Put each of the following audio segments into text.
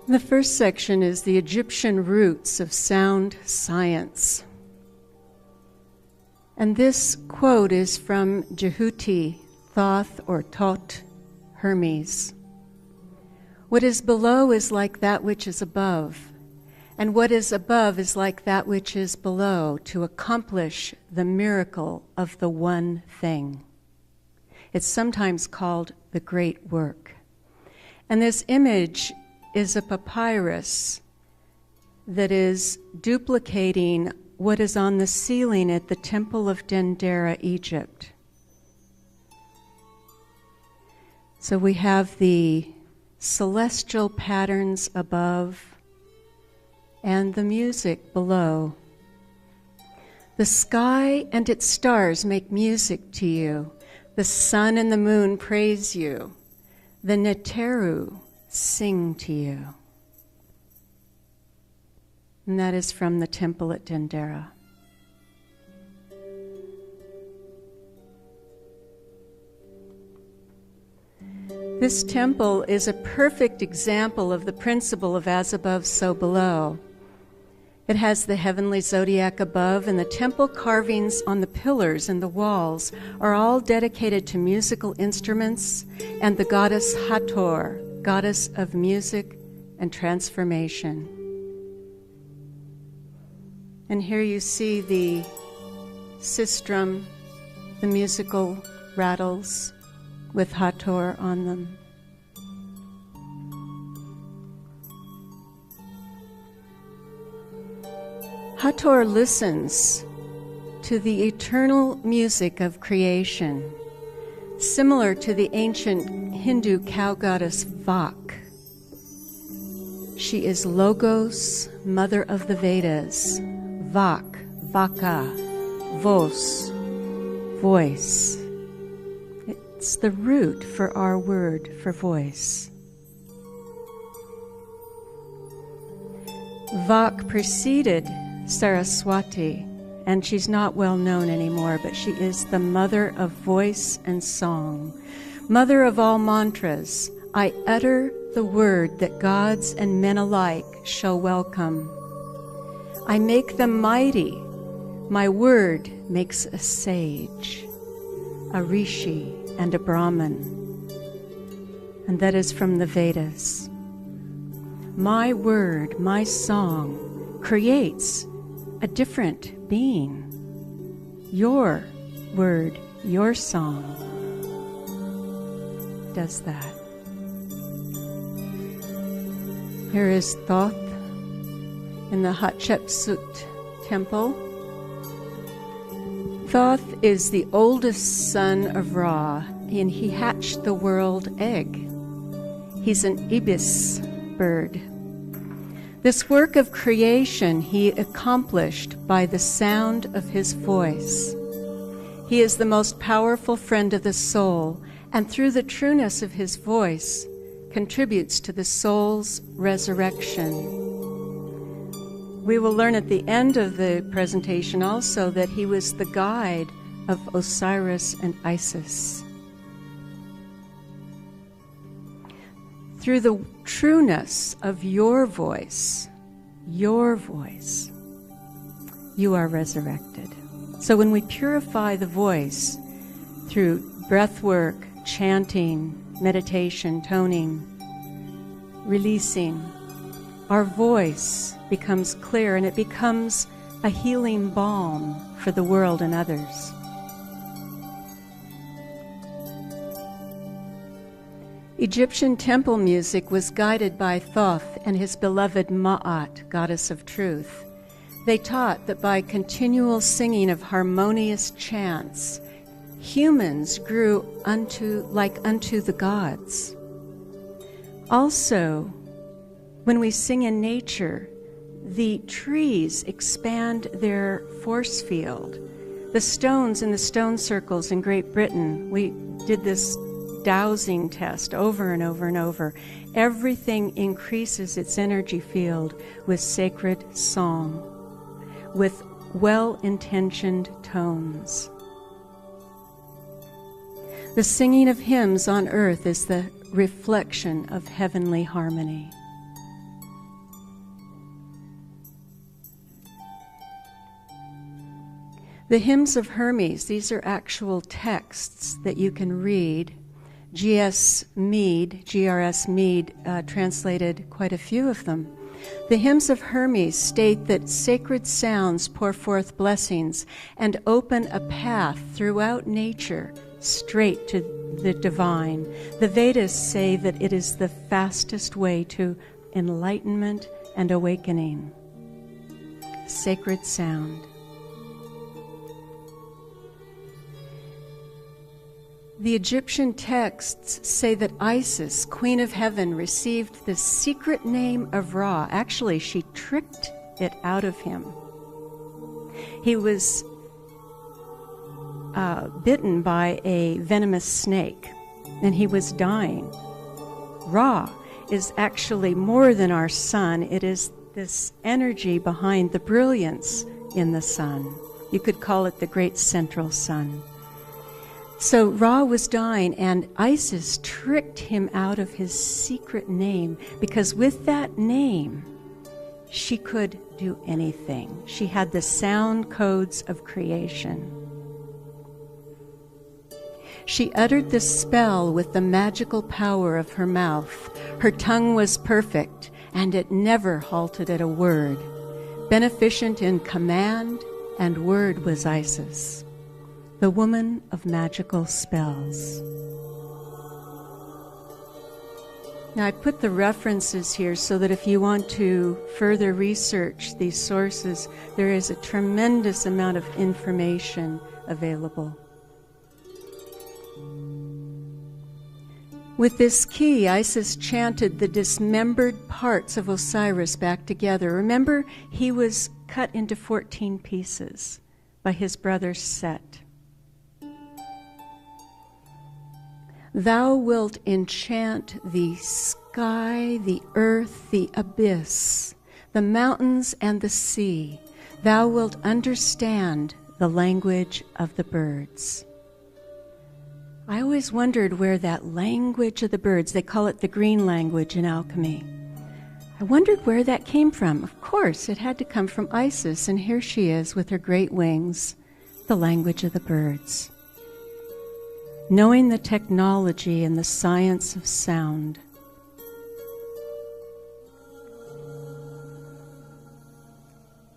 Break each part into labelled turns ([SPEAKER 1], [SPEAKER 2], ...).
[SPEAKER 1] The first section is the Egyptian roots of sound science. And this quote is from Jehuti, Thoth or Tot, Hermes. What is below is like that which is above, and what is above is like that which is below, to accomplish the miracle of the one thing. It's sometimes called the great work. And this image is a papyrus that is duplicating what is on the ceiling at the Temple of Dendera, Egypt. So we have the celestial patterns above and the music below. The sky and its stars make music to you. The sun and the moon praise you. The Neteru sing to you. And that is from the temple at Dendera. This temple is a perfect example of the principle of as above, so below. It has the heavenly zodiac above, and the temple carvings on the pillars and the walls are all dedicated to musical instruments and the goddess Hathor, goddess of music and transformation. And here you see the sistrum, the musical rattles with Hathor on them. Hathor listens to the eternal music of creation, similar to the ancient Hindu cow goddess Vak. She is Logos, mother of the Vedas, Vak, Vaka, Vos, voice. It's the root for our word for voice. Vak preceded Saraswati, and she's not well known anymore, but she is the mother of voice and song, mother of all mantras. I utter the word that gods and men alike shall welcome. I make them mighty. My word makes a sage, a rishi, and a Brahman. And that is from the Vedas. My word, my song, creates a different being. Your word, your song does that. Here is Thoth in the Hatshepsut temple. Thoth is the oldest son of Ra, and he hatched the world egg. He's an ibis bird. This work of creation he accomplished by the sound of his voice. He is the most powerful friend of the soul, and through the trueness of his voice, contributes to the soul's resurrection. We will learn at the end of the presentation also that he was the guide of Osiris and Isis. Through the trueness of your voice, you are resurrected. So when we purify the voice through breath work, chanting, meditation, toning, releasing, our voice becomes clear, and it becomes a healing balm for the world and others. Egyptian temple music was guided by Thoth and his beloved Ma'at, goddess of truth. They taught that by continual singing of harmonious chants, humans grew like unto the gods. Also, when we sing in nature, the trees expand their force field. The stones in the stone circles in Great Britain, we did this dowsing test over and over and over. Everything increases its energy field with sacred song, with well-intentioned tones. The singing of hymns on earth is the reflection of heavenly harmony. The hymns of Hermes, these are actual texts that you can read. G.S. Mead, G.R.S. Mead, translated quite a few of them. The hymns of Hermes state that sacred sounds pour forth blessings and open a path throughout nature straight to the divine. The Vedas say that it is the fastest way to enlightenment and awakening. Sacred sound. The Egyptian texts say that Isis, Queen of Heaven, received the secret name of Ra. Actually, she tricked it out of him. He was bitten by a venomous snake, and he was dying. Ra is actually more than our sun. It is this energy behind the brilliance in the sun. You could call it the great central sun. So Ra was dying, and Isis tricked him out of his secret name, because with that name, she could do anything. She had the sound codes of creation. She uttered the spell with the magical power of her mouth. Her tongue was perfect, and it never halted at a word. Beneficent in command and word was Isis, the woman of magical spells. Now, I put the references here so that if you want to further research these sources, there is a tremendous amount of information available. With this key, Isis chanted the dismembered parts of Osiris back together. Remember, he was cut into 14 pieces by his brother Set. Thou wilt enchant the sky, the earth, the abyss, the mountains and the sea. Thou wilt understand the language of the birds. I always wondered where that language of the birds, they call it the green language in alchemy. I wondered where that came from. Of course, it had to come from Isis, and here she is with her great wings, the language of the birds. Knowing the technology and the science of sound.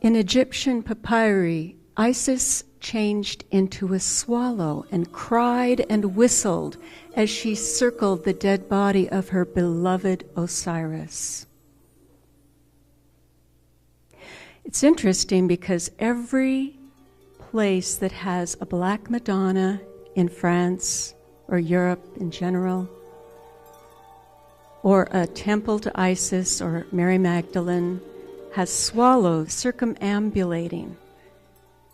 [SPEAKER 1] In Egyptian papyri, Isis changed into a swallow and cried and whistled as she circled the dead body of her beloved Osiris. It's interesting because every place that has a black Madonna in France or Europe in general, or a temple to Isis or Mary Magdalene, has swallows circumambulating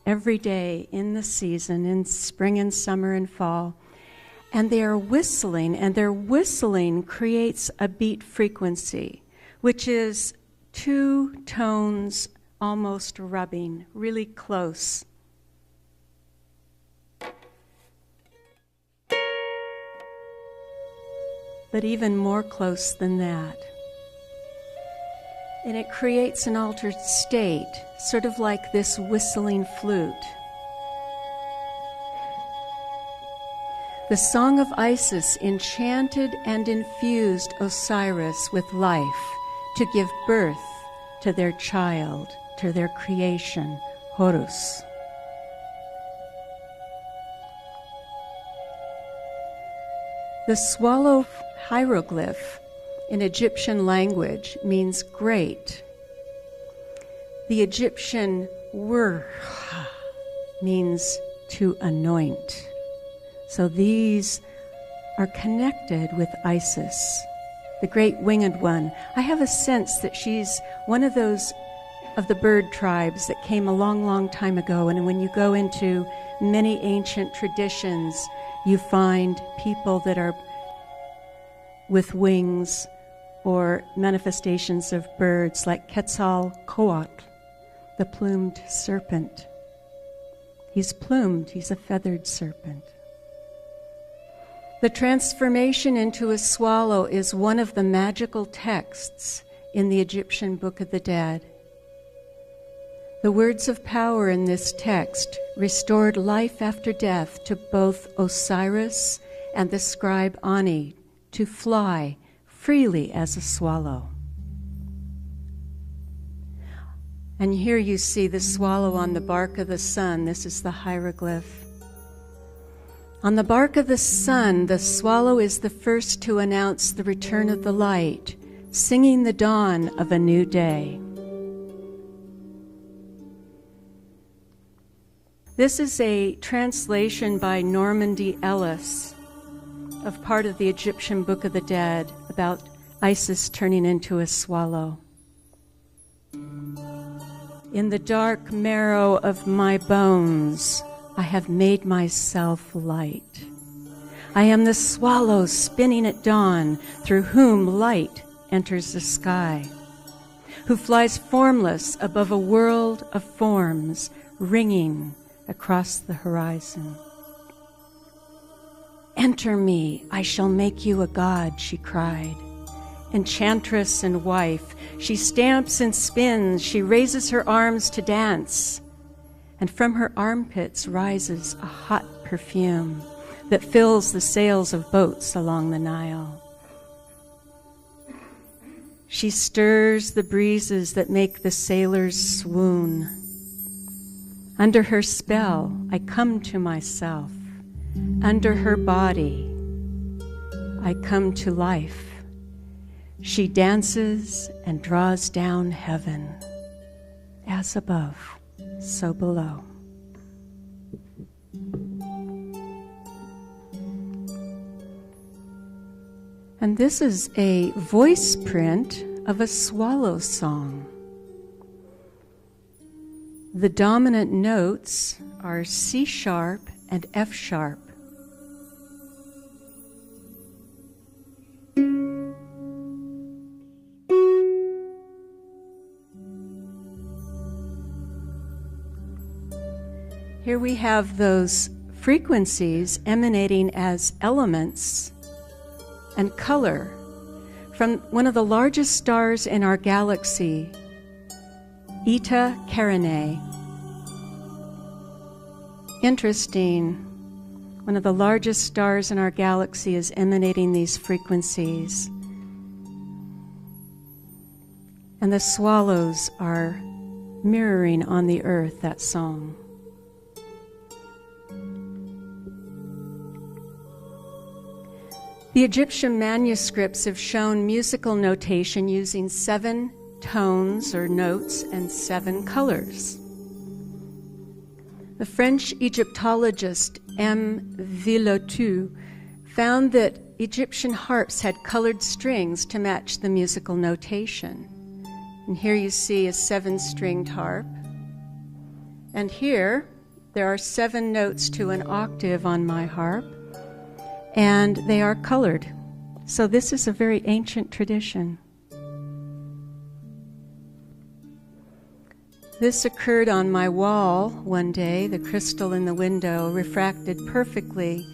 [SPEAKER 1] every day in the season, in spring and summer and fall. And they are whistling, and their whistling creates a beat frequency, which is 2 tones almost rubbing, really close. But even more close than that. And it creates an altered state, sort of like this whistling flute. The song of Isis enchanted and infused Osiris with life to give birth to their child, to their creation, Horus. The swallow hieroglyph in Egyptian language means great. The Egyptian word means to anoint. So these are connected with Isis, the great winged one. I have a sense that she's one of those of the bird tribes that came a long, long time ago. And when you go into many ancient traditions, you find people that are with wings or manifestations of birds like Quetzalcoatl, the plumed serpent. He's plumed, he's a feathered serpent. The transformation into a swallow is one of the magical texts in the Egyptian Book of the Dead. The words of power in this text restored life after death to both Osiris and the scribe Ani to fly freely as a swallow. And here you see the swallow on the bark of the sun. This is the hieroglyph. On the bark of the sun, the swallow is the first to announce the return of the light, singing the dawn of a new day. This is a translation by Norman D. Ellis of part of the Egyptian Book of the Dead about Isis turning into a swallow. In the dark marrow of my bones, I have made myself light. I am the swallow spinning at dawn, through whom light enters the sky, who flies formless above a world of forms, ringing across the horizon. Enter me, I shall make you a god, she cried. Enchantress and wife, she stamps and spins, she raises her arms to dance, and from her armpits rises a hot perfume that fills the sails of boats along the Nile. She stirs the breezes that make the sailors swoon. Under her spell, I come to myself. Under her body, I come to life. She dances and draws down heaven, as above, so below. And this is a voice print of a swallow song. The dominant notes are C sharp and F sharp. Here we have those frequencies emanating as elements and color from one of the largest stars in our galaxy, Eta Carinae. Interesting, one of the largest stars in our galaxy is emanating these frequencies. And the swallows are mirroring on the earth that song. The Egyptian manuscripts have shown musical notation using 7 tones or notes and 7 colors. The French Egyptologist M. Villoteux found that Egyptian harps had colored strings to match the musical notation. And here you see a 7-stringed harp. And here there are 7 notes to an octave on my harp, and they are colored. So this is a very ancient tradition. This occurred on my wall one day. The crystal in the window refracted perfectly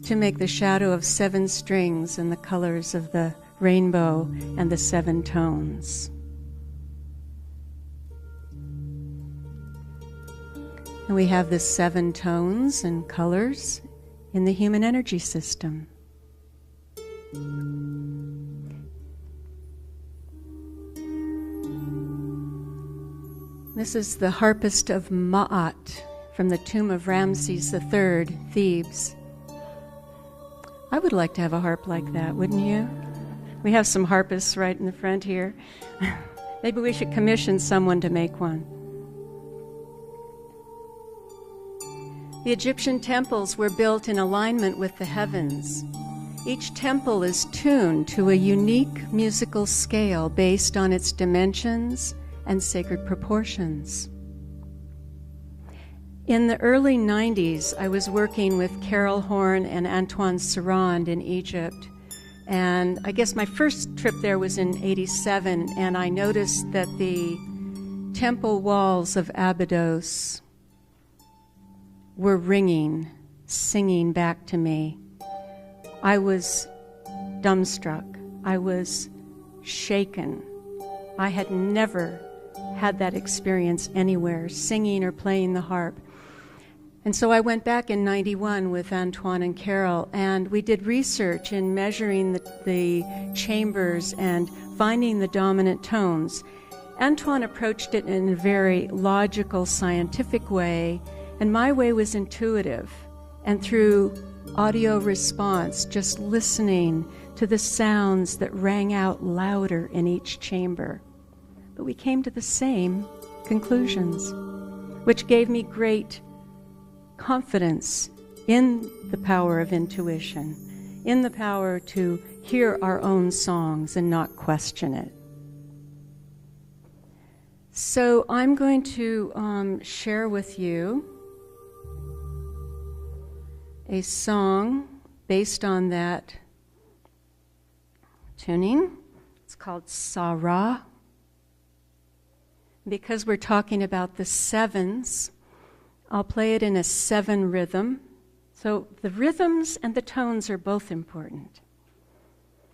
[SPEAKER 1] to make the shadow of 7 strings and the colors of the rainbow and the 7 tones. And we have the 7 tones and colors in the human energy system. This is the harpist of Ma'at from the tomb of Ramses III, Thebes. I would like to have a harp like that, wouldn't you? We have some harpists right in the front here. Maybe we should commission someone to make one. The Egyptian temples were built in alignment with the heavens. Each temple is tuned to a unique musical scale based on its dimensions and sacred proportions. In the early 90s, I was working with Carol Horn and Antoine Sarand in Egypt. And I guess my first trip there was in 87, and I noticed that the temple walls of Abydos were ringing singing back to me. I was dumbstruck. I was shaken. I had never had that experience anywhere, singing or playing the harp. And so I went back in 91 with Antoine and Carol, and we did research in measuring the chambers and finding the dominant tones. Antoine approached it in a very logical, scientific way, and my way was intuitive. And through audio response, just listening to the sounds that rang out louder in each chamber. But we came to the same conclusions, which gave me great confidence in the power of intuition, in the power to hear our own songs and not question it. So I'm going to share with you a song based on that tuning. It's called Sarah. Because we're talking about the sevens, I'll play it in a 7 rhythm. So the rhythms and the tones are both important.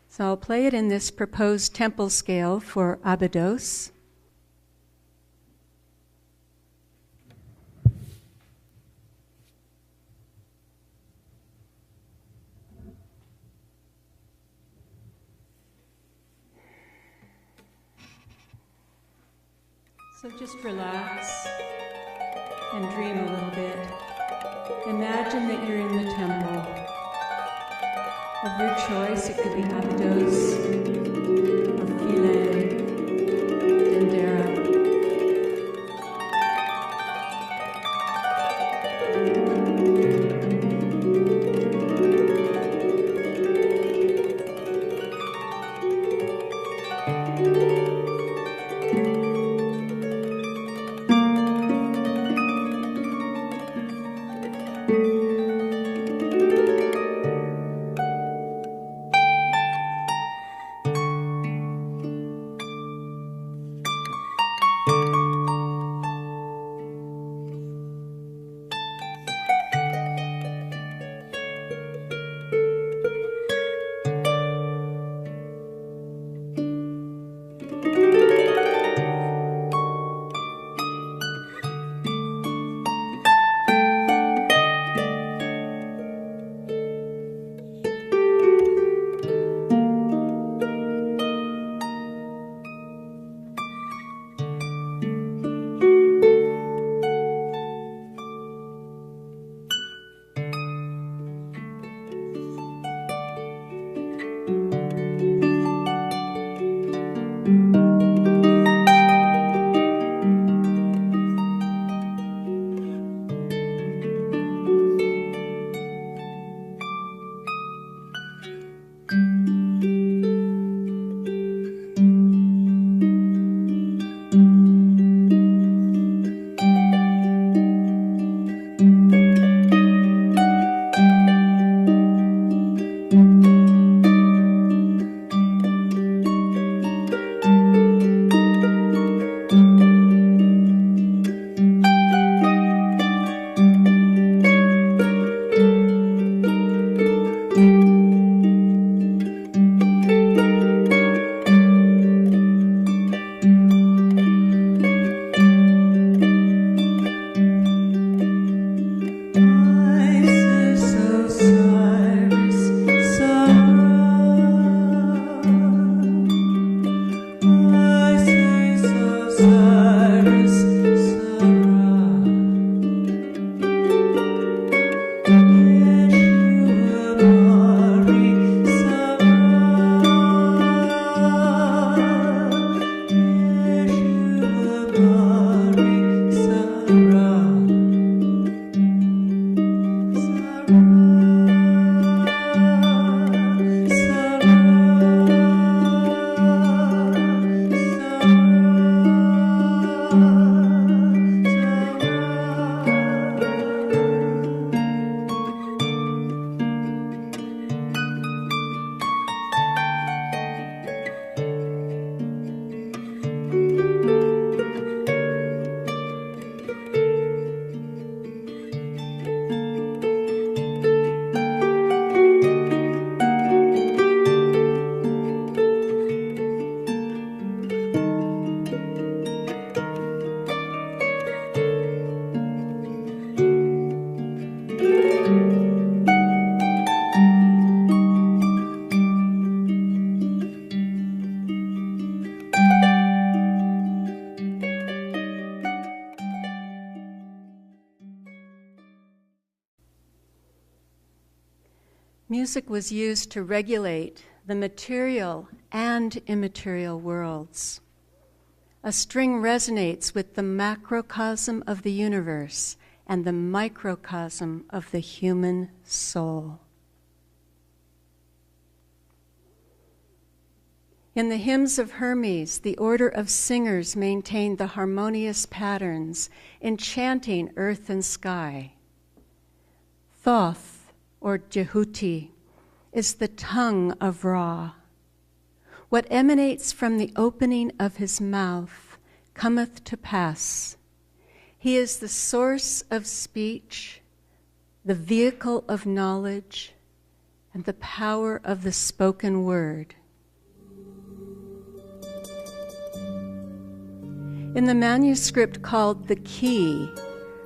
[SPEAKER 1] So I'll play it in this proposed tempo scale for Abydos. So just relax and dream a little bit. Imagine that you're in the temple of your choice. It could be Abydos or Philae, Dendera. Music was used to regulate the material and immaterial worlds. A string resonates with the macrocosm of the universe and the microcosm of the human soul. In the hymns of Hermes, the order of singers maintained the harmonious patterns, enchanting earth and sky. Thoth, or Jehuti, is the tongue of Ra. What emanates from the opening of his mouth cometh to pass. He is the source of speech, the vehicle of knowledge, and the power of the spoken word. In the manuscript called The Key,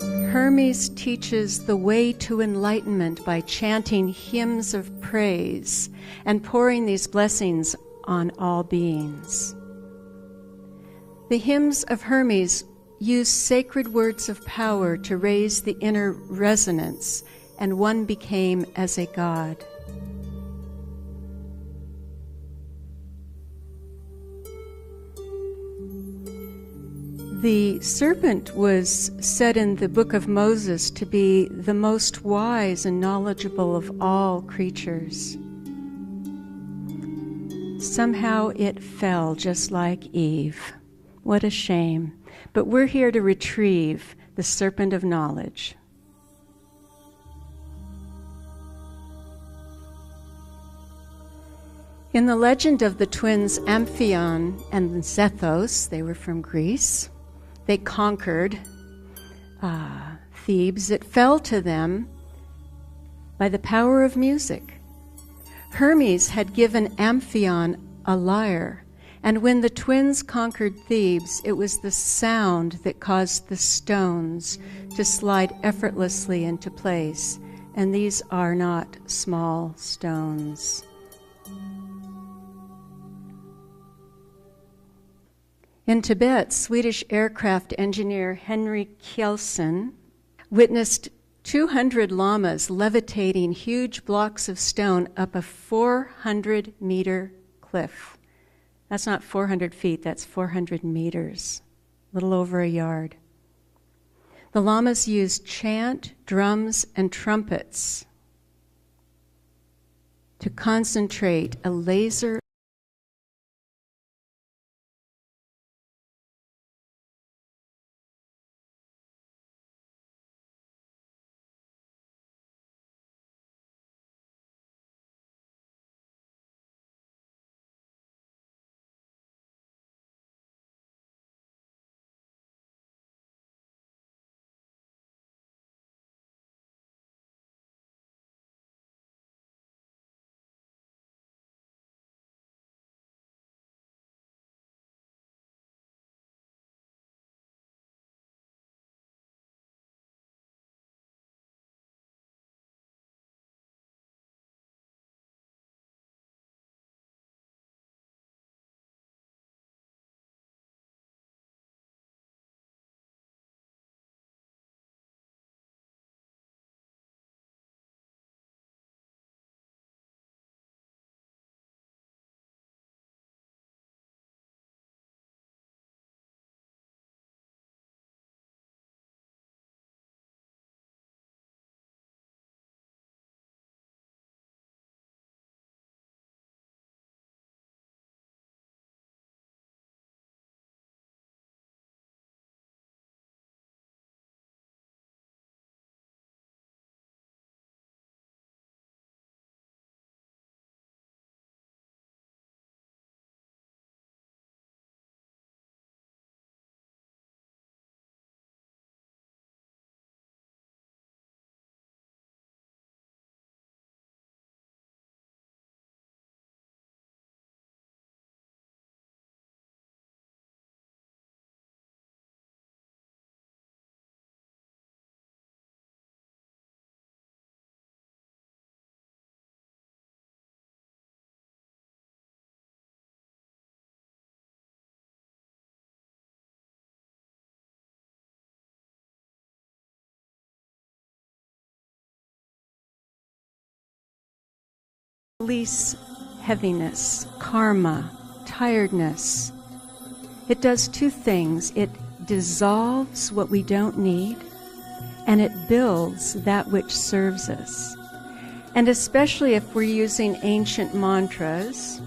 [SPEAKER 1] Hermes teaches the way to enlightenment by chanting hymns of praise and pouring these blessings on all beings. The hymns of Hermes use sacred words of power to raise the inner resonance, and one became as a god. The serpent was said in the book of Moses to be the most wise and knowledgeable of all creatures. Somehow it fell just like Eve. What a shame. But we're here to retrieve the serpent of knowledge. In the legend of the twins Amphion and Zethos, they were from Greece. They conquered Thebes. It fell to them by the power of music. Hermes had given Amphion a lyre, and when the twins conquered Thebes, it was the sound that caused the stones to slide effortlessly into place. And these are not small stones. In Tibet, Swedish aircraft engineer Henry Kjellson witnessed 200 llamas levitating huge blocks of stone up a 400-meter cliff. That's not 400 feet, that's 400 meters, a little over a yard. The llamas used chant, drums, and trumpets to concentrate a laser release heaviness, karma, tiredness. It does two things. It dissolves what we don't need, and it builds that which serves us. And especially if we're using ancient mantras,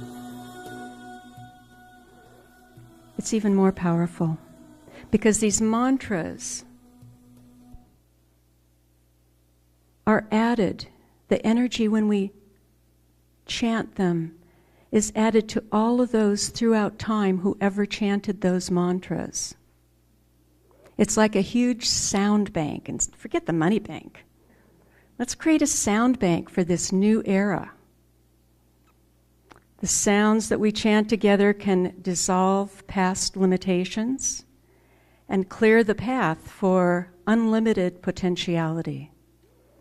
[SPEAKER 1] it's even more powerful, because these mantras are added. The energy when we chant them is added to all of those throughout time who ever chanted those mantras. It's like a huge sound bank, and forget the money bank. Let's create a sound bank for this new era. The sounds that we chant together can dissolve past limitations and clear the path for unlimited potentiality,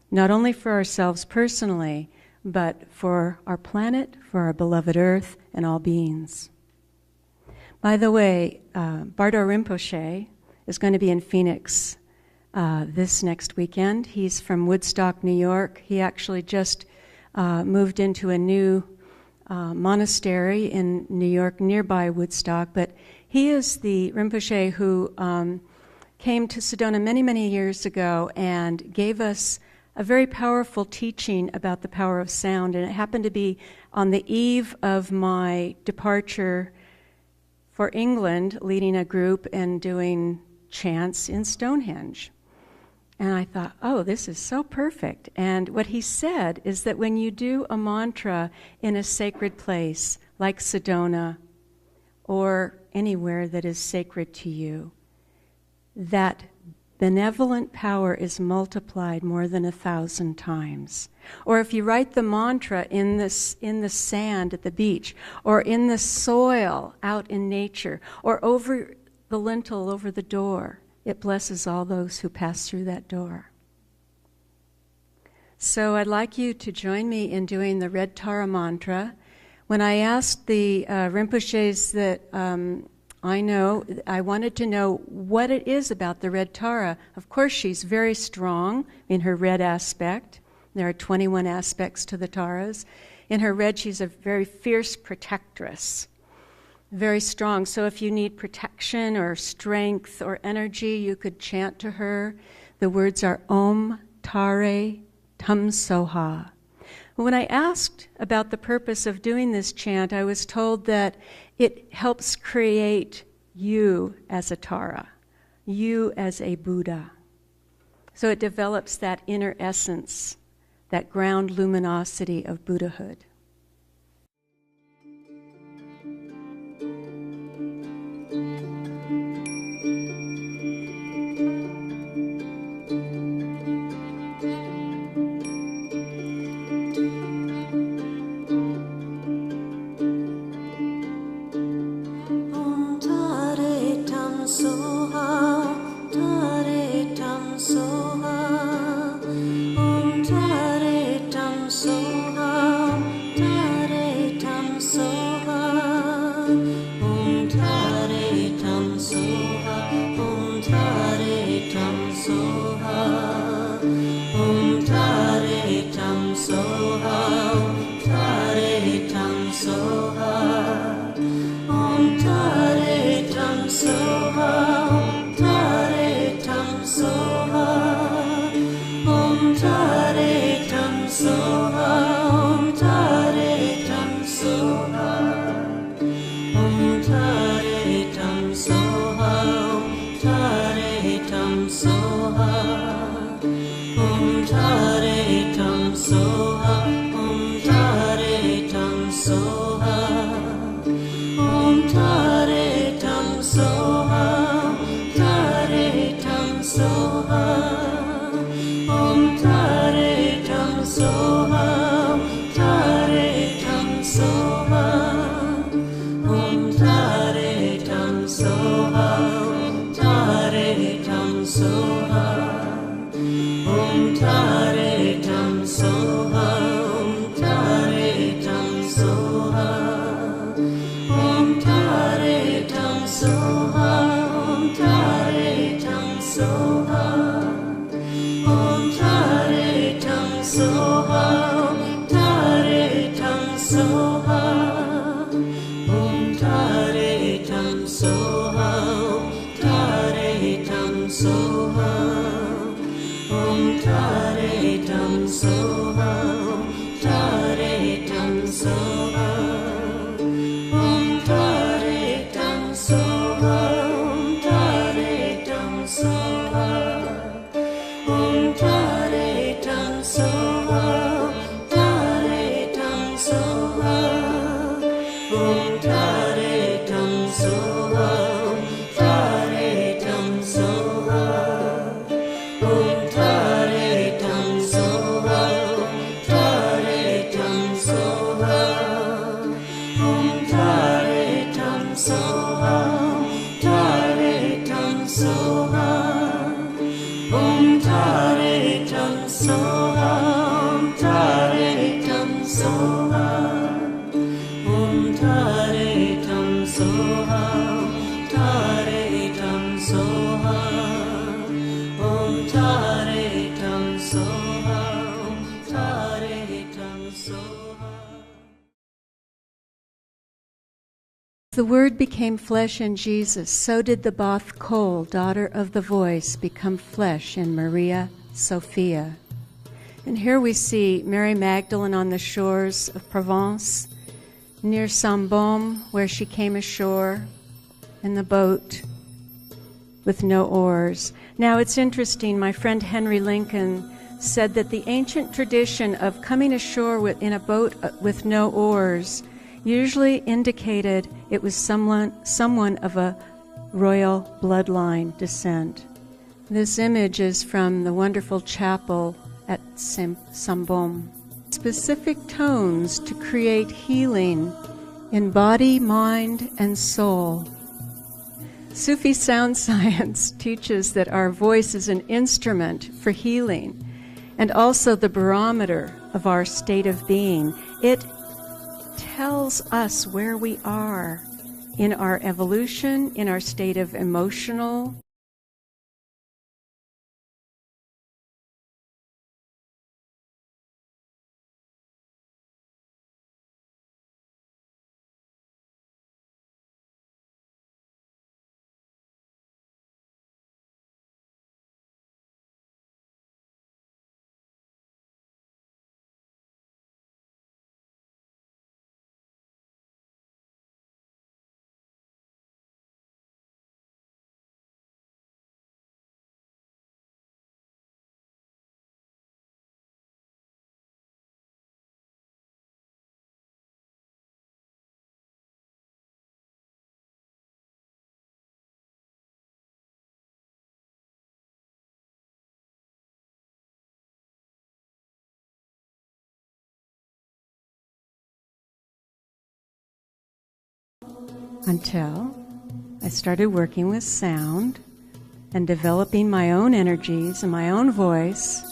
[SPEAKER 1] not only for ourselves personally, but for our planet, for our beloved Earth, and all beings. By the way, Bardo Rinpoche is going to be in Phoenix this next weekend. He's from Woodstock, New York. He actually just moved into a new monastery in New York nearby Woodstock, but he is the Rinpoche who came to Sedona many, many years ago and gave us a very powerful teaching about the power of sound, and it happened to be on the eve of my departure for England, leading a group and doing chants in Stonehenge. And I thought, oh, this is so perfect. And what he said is that when you do a mantra in a sacred place, like Sedona, or anywhere that is sacred to you, that benevolent power is multiplied more than 1,000 times. Or if you write the mantra in the sand at the beach, or in the soil out in nature, or over the lintel over the door, it blesses all those who pass through that door. So I'd like you to join me in doing the Red Tara mantra. When I asked the Rinpoches that I know, I wanted to know what it is about the Red Tara. Of course, she's very strong in her red aspect. There are 21 aspects to the Taras. In her red, she's a very fierce protectress, very strong. So if you need protection or strength or energy, you could chant to her. The words are Om Tare Tum Soha. When I asked about the purpose of doing this chant, I was told that it helps create you as a Tara, you as a Buddha. So it develops that inner essence, that ground luminosity of Buddhahood.
[SPEAKER 2] Soha, Tare Tam
[SPEAKER 1] The Word became flesh in Jesus, so did the Bath Kol, daughter of the voice, become flesh in Maria Sophia. And here we see Mary Magdalene on the shores of Provence, near Saint-Baume, where she came ashore in the boat with no oars. Now it's interesting, my friend Henry Lincoln said that the ancient tradition of coming ashore in a boat with no oars usually indicated it was someone of a royal bloodline descent. This image is from the wonderful chapel at Saint-Baume. Specific tones to create healing in body, mind, and soul. Sufi sound science teaches that our voice is an instrument for healing and also the barometer of our state of being. It tells us where we are in our evolution, in our state of emotional. Until I started working with sound and developing my own energies and my own voice.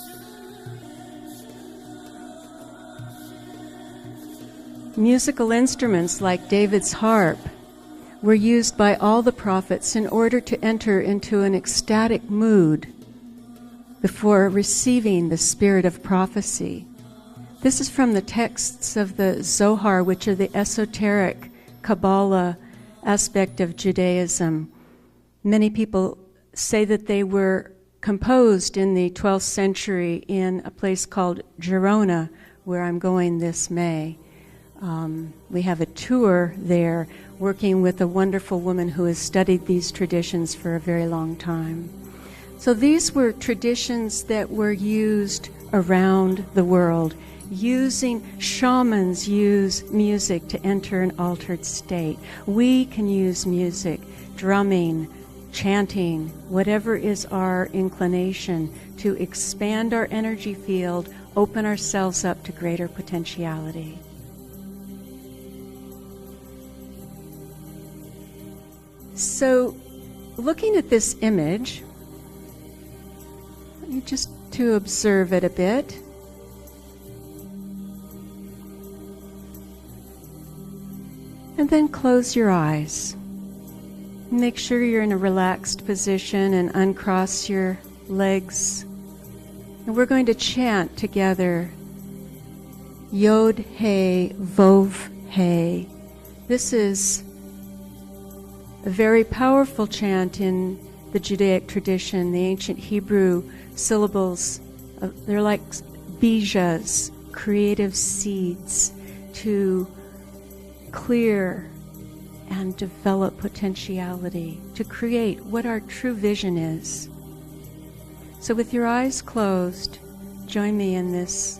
[SPEAKER 1] Musical instruments like David's harp were used by all the prophets in order to enter into an ecstatic mood before receiving the spirit of prophecy. This is from the texts of the Zohar, which are the esoteric Kabbalah aspect of Judaism. Many people say that they were composed in the 12th century in a place called Girona, where I'm going this May. We have a tour there working with a wonderful woman who has studied these traditions for a very long time. So these were traditions that were used around the world. Shamans use music to enter an altered state. We can use music, drumming, chanting, whatever is our inclination, to expand our energy field, open ourselves up to greater potentiality. So, looking at this image, just to observe it a bit. And then close your eyes. Make sure you're in a relaxed position and uncross your legs. And we're going to chant together, Yod He Vov He. This is a very powerful chant in the Judaic tradition, the ancient Hebrew syllables. They're like bijas, creative seeds, to clear and develop potentiality, to create what our true vision is. So with your eyes closed, join me in this.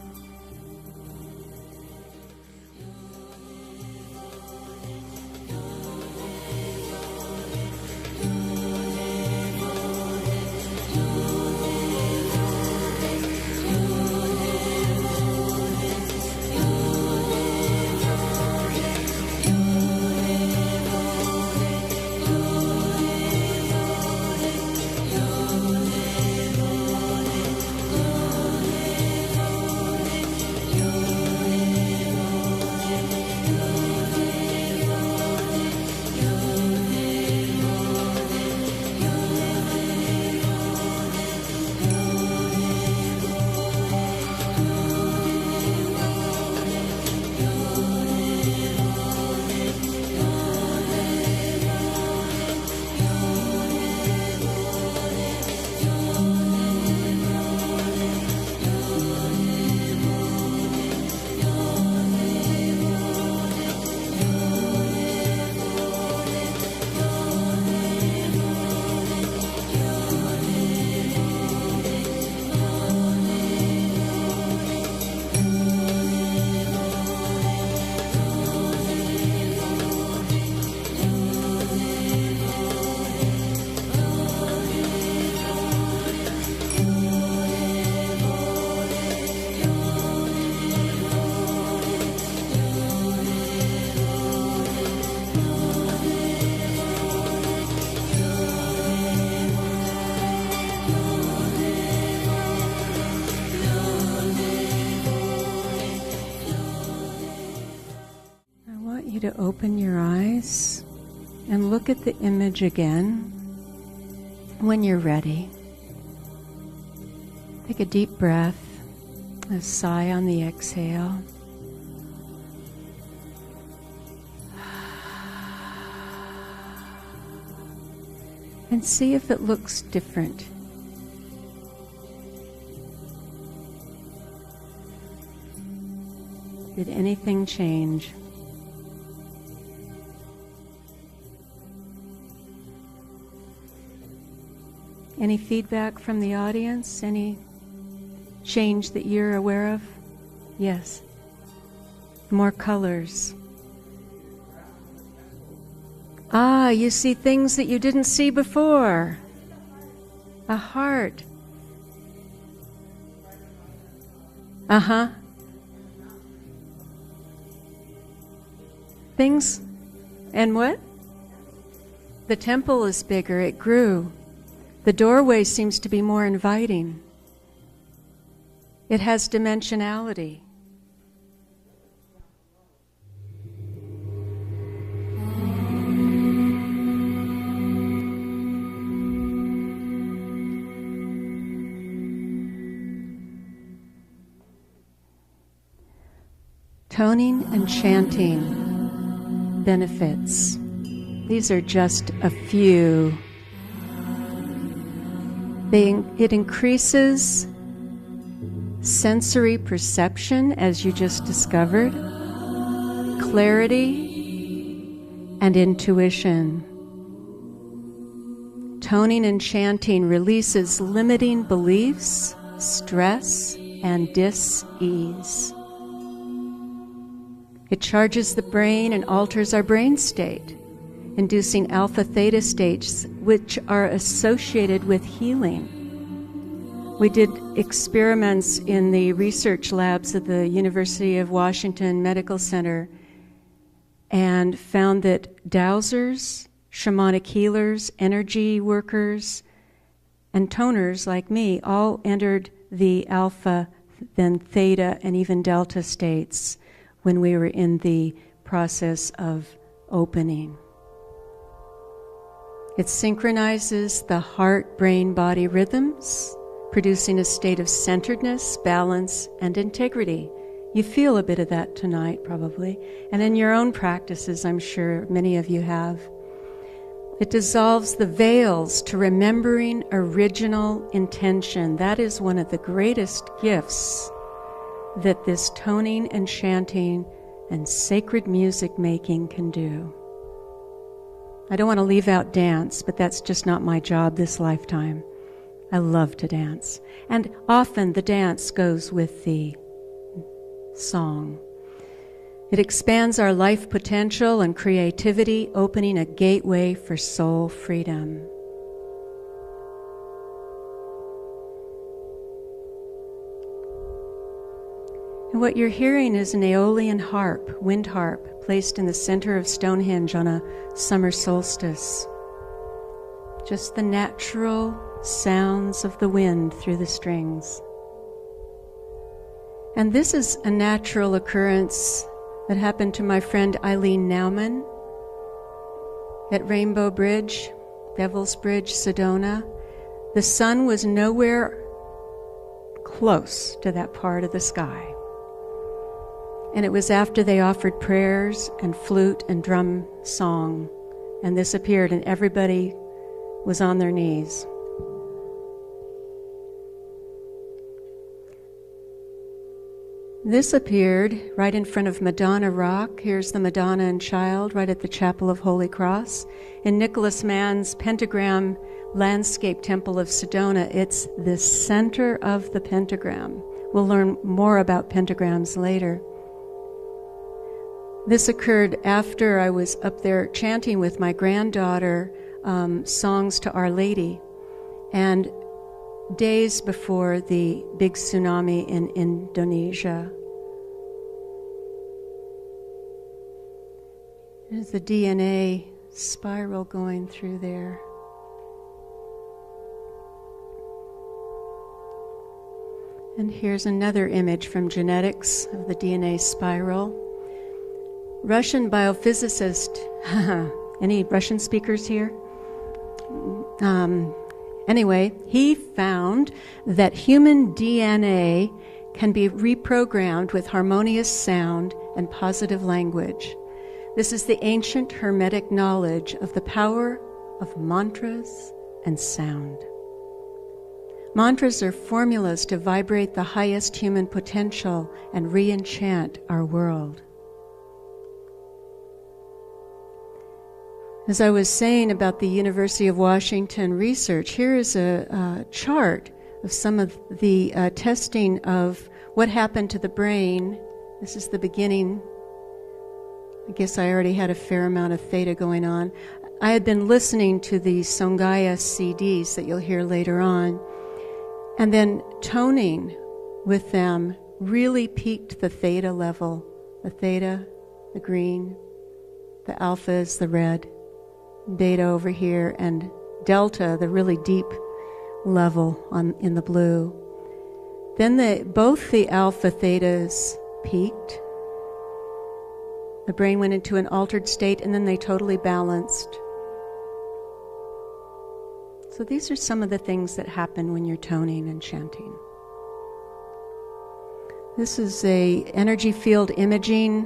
[SPEAKER 1] To open your eyes and look at the image again. When you're ready, take a deep breath, a sigh on the exhale. And see if it looks different. Did anything change? Any feedback from the audience? Any change that you're aware of? Yes. More colors. Ah, you see things that you didn't see before. A heart. Uh-huh. Things. And what? The temple is bigger. It grew. The doorway seems to be more inviting. It has dimensionality. Toning and chanting benefits. These are just a few. It increases sensory perception, as you just discovered, clarity, and intuition. Toning and chanting releases limiting beliefs, stress, and dis-ease. It charges the brain and alters our brain state, inducing alpha-theta states, which are associated with healing. We did experiments in the research labs at the University of Washington Medical Center and found that dowsers, shamanic healers, energy workers, and toners like me all entered the alpha, then theta, and even delta states when we were in the process of opening. It synchronizes the heart-brain-body rhythms, producing a state of centeredness, balance, and integrity. You feel a bit of that tonight, probably. And in your own practices, I'm sure many of you have. It dissolves the veils to remembering original intention. That is one of the greatest gifts that this toning and chanting and sacred music making can do. I don't want to leave out dance, but that's just not my job this lifetime. I love to dance. And often the dance goes with the song. It expands our life potential and creativity, opening a gateway for soul freedom. And what you're hearing is an Aeolian harp, wind harp, placed in the center of Stonehenge on a summer solstice. Just the natural sounds of the wind through the strings. And this is a natural occurrence that happened to my friend Eileen Nauman at Rainbow Bridge, Devil's Bridge, Sedona. The sun was nowhere close to that part of the sky. And it was after they offered prayers and flute and drum song, and this appeared, and everybody was on their knees. This appeared right in front of Madonna Rock. Here's the Madonna and Child right at the Chapel of Holy Cross. In Nicholas Mann's Pentagram Landscape Temple of Sedona, it's the center of the pentagram. We'll learn more about pentagrams later. This occurred after I was up there chanting with my granddaughter songs to Our Lady, and days before the big tsunami in Indonesia. There's the DNA spiral going through there. And here's another image from genetics of the DNA spiral. Russian biophysicist, any Russian speakers here? Anyway, he found that human DNA can be reprogrammed with harmonious sound and positive language. This is the ancient Hermetic knowledge of the power of mantras and sound. Mantras are formulas to vibrate the highest human potential and re-enchant our world. As I was saying about the University of Washington research, here is a chart of some of the testing of what happened to the brain. This is the beginning. I guess I already had a fair amount of theta going on. I had been listening to the Songaya CDs that you'll hear later on, and then toning with them really peaked the theta level. The theta, the green, the alpha is the red, beta over here, and delta, the really deep level in the blue. Then both the alpha thetas peaked. The brain went into an altered state, and then they totally balanced. So these are some of the things that happen when you're toning and chanting. This is a energy field imaging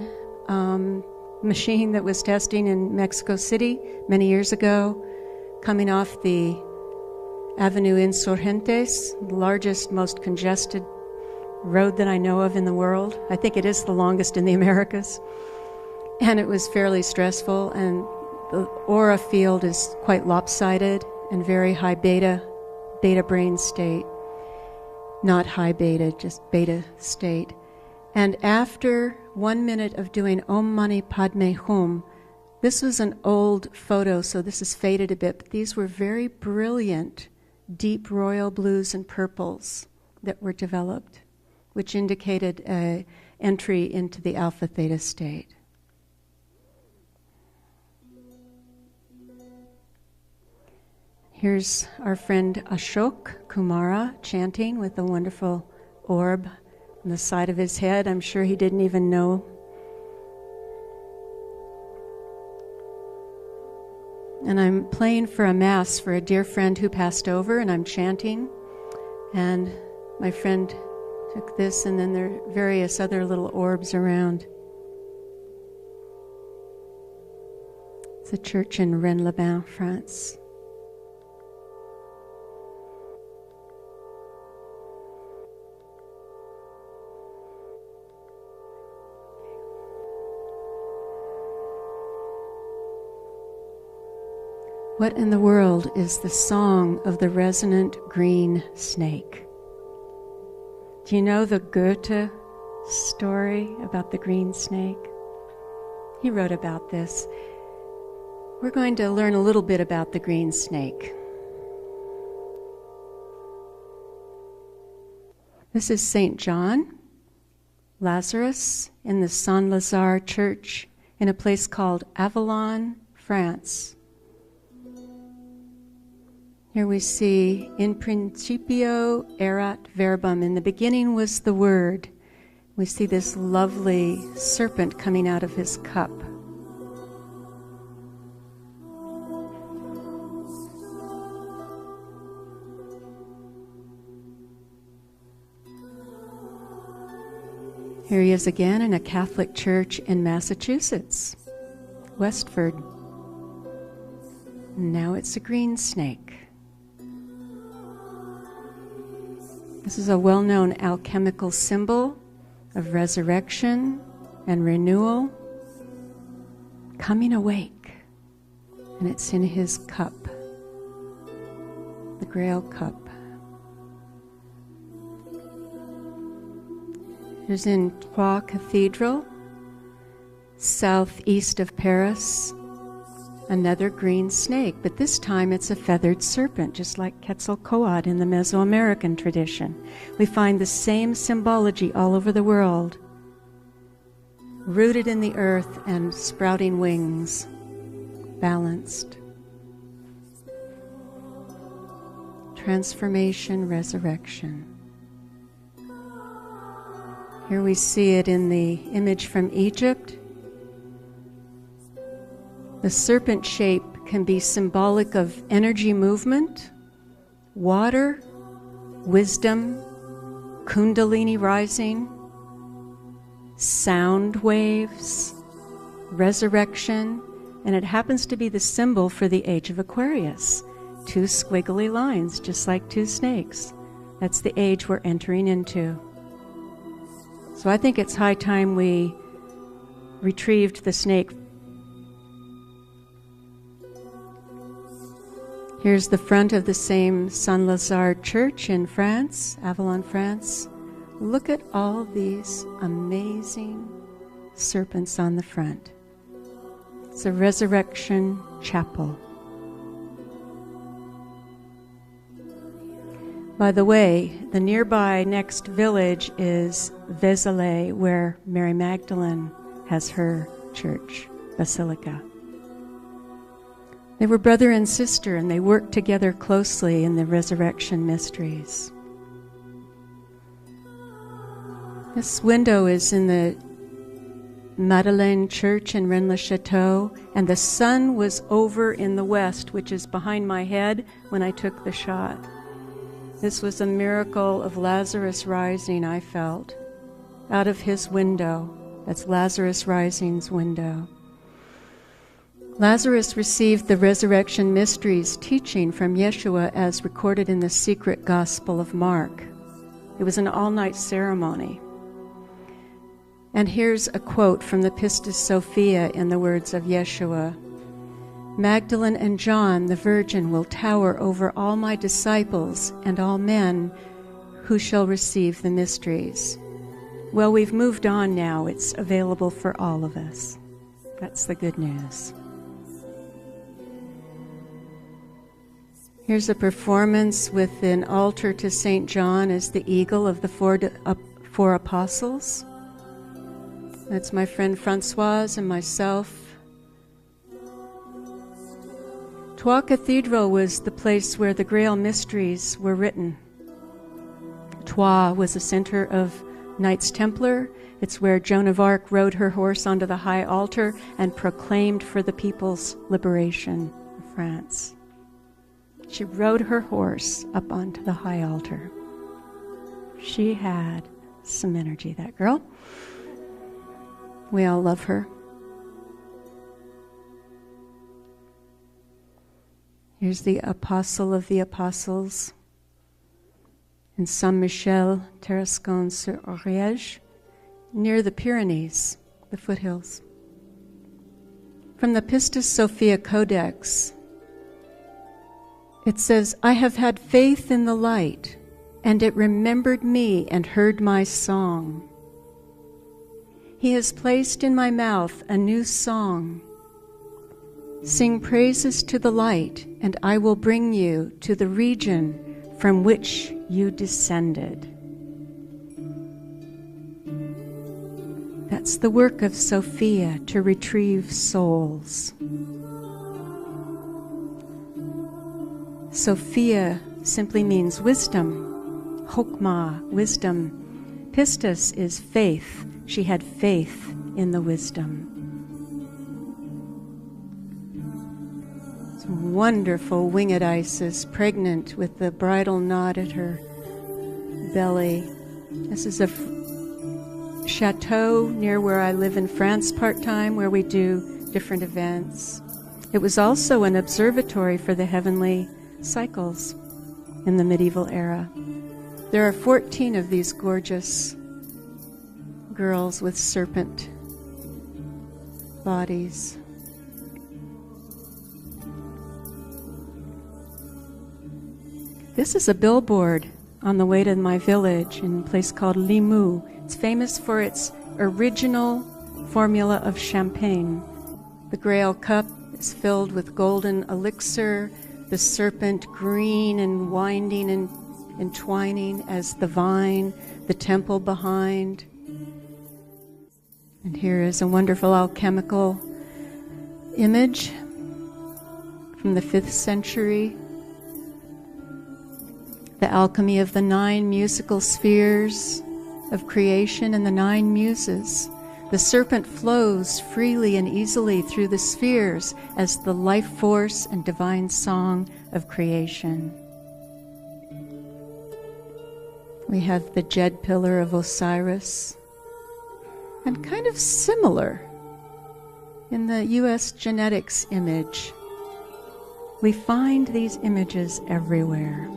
[SPEAKER 1] machine that was testing in Mexico City many years ago, coming off the Avenue Insurgentes, the largest, most congested road that I know of in the world. I think it is the longest in the Americas. And it was fairly stressful, and the aura field is quite lopsided and very high beta brain state. Not high beta, just beta state. And after 1 minute of doing Om Mani Padme Hum, this was an old photo, so this is faded a bit, but these were very brilliant, deep royal blues and purples that were developed, which indicated an entry into the alpha theta state. Here's our friend Ashok Kumara chanting with a wonderful orb on the side of his head. I'm sure he didn't even know. And I'm playing for a mass for a dear friend who passed over, and I'm chanting. And my friend took this, and then there are various other little orbs around. It's a church in Rennes-les-Bains, France. . What in the world is the song of the resonant green snake? Do you know the Goethe story about the green snake? He wrote about this. We're going to learn a little bit about the green snake. This is St. John, Lazarus, in the Saint-Lazare church in a place called Avallon, France. Here we see, in principio erat verbum, in the beginning was the Word. We see this lovely serpent coming out of his cup. Here he is again in a Catholic church in Massachusetts, Westford. Now it's a green snake. This is a well-known alchemical symbol of resurrection and renewal, coming awake. And it's in his cup, the Grail cup. Here's in Troyes Cathedral, southeast of Paris, another green snake, but this time it's a feathered serpent, just like Quetzalcoatl in the Mesoamerican tradition. We find the same symbology all over the world, rooted in the earth and sprouting wings, balanced. Transformation, resurrection. Here we see it in the image from Egypt. The serpent shape can be symbolic of energy movement, water, wisdom, kundalini rising, sound waves, resurrection, and it happens to be the symbol for the age of Aquarius. 2 squiggly lines, just like 2 snakes. That's the age we're entering into. So I think it's high time we retrieved the snake. Here's the front of the same Saint-Lazare church in France, Avallon, France. Look at all these amazing serpents on the front. It's a resurrection chapel. By the way, the nearby next village is Vézelay, where Mary Magdalene has her church, basilica. They were brother and sister, and they worked together closely in the resurrection mysteries. This window is in the Madeleine Church in Rennes-le-Château, and the sun was over in the west, which is behind my head when I took the shot. This was a miracle of Lazarus rising, I felt, out of his window. That's Lazarus Rising's window. Lazarus received the resurrection mysteries teaching from Yeshua as recorded in the secret Gospel of Mark. It was an all-night ceremony. And here's a quote from the Pistis Sophia in the words of Yeshua. Magdalene and John, the Virgin, will tower over all my disciples and all men who shall receive the mysteries. Well, we've moved on now. It's available for all of us. That's the good news. Here's a performance with an altar to St. John as the eagle of the four apostles. That's my friend Francoise and myself. Troyes Cathedral was the place where the Grail mysteries were written. Troyes was the center of Knights Templar. It's where Joan of Arc rode her horse onto the high altar and proclaimed for the people's liberation of France. She rode her horse up onto the high altar. She had some energy, that girl. We all love her. Here's the Apostle of the Apostles in Saint-Michel, Tarascon-sur-Ariège, near the Pyrenees, the foothills. From the Pistis Sophia Codex, It says, I have had faith in the light, and it remembered me and heard my song. He has placed in my mouth a new song. Sing praises to the light, and I will bring you to the region from which you descended. That's the work of Sophia, to retrieve souls. Sophia simply means wisdom. Chokmah, wisdom. Pistis is faith. She had faith in the wisdom. It's wonderful winged Isis, pregnant with the bridal knot at her belly. This is a chateau near where I live in France part-time, where we do different events. It was also an observatory for the heavenly cycles in the medieval era. There are 14 of these gorgeous girls with serpent bodies. This is a billboard on the way to my village in a place called Limoux. It's famous for its original formula of champagne. The Grail cup is filled with golden elixir, the serpent green and winding and entwining as the vine, the temple behind. And here is a wonderful alchemical image from the 5th century. The alchemy of the 9 musical spheres of creation and the 9 muses. The serpent flows freely and easily through the spheres as the life force and divine song of creation. We have the jed pillar of Osiris, and kind of similar in the U.S. genetics image. We find these images everywhere.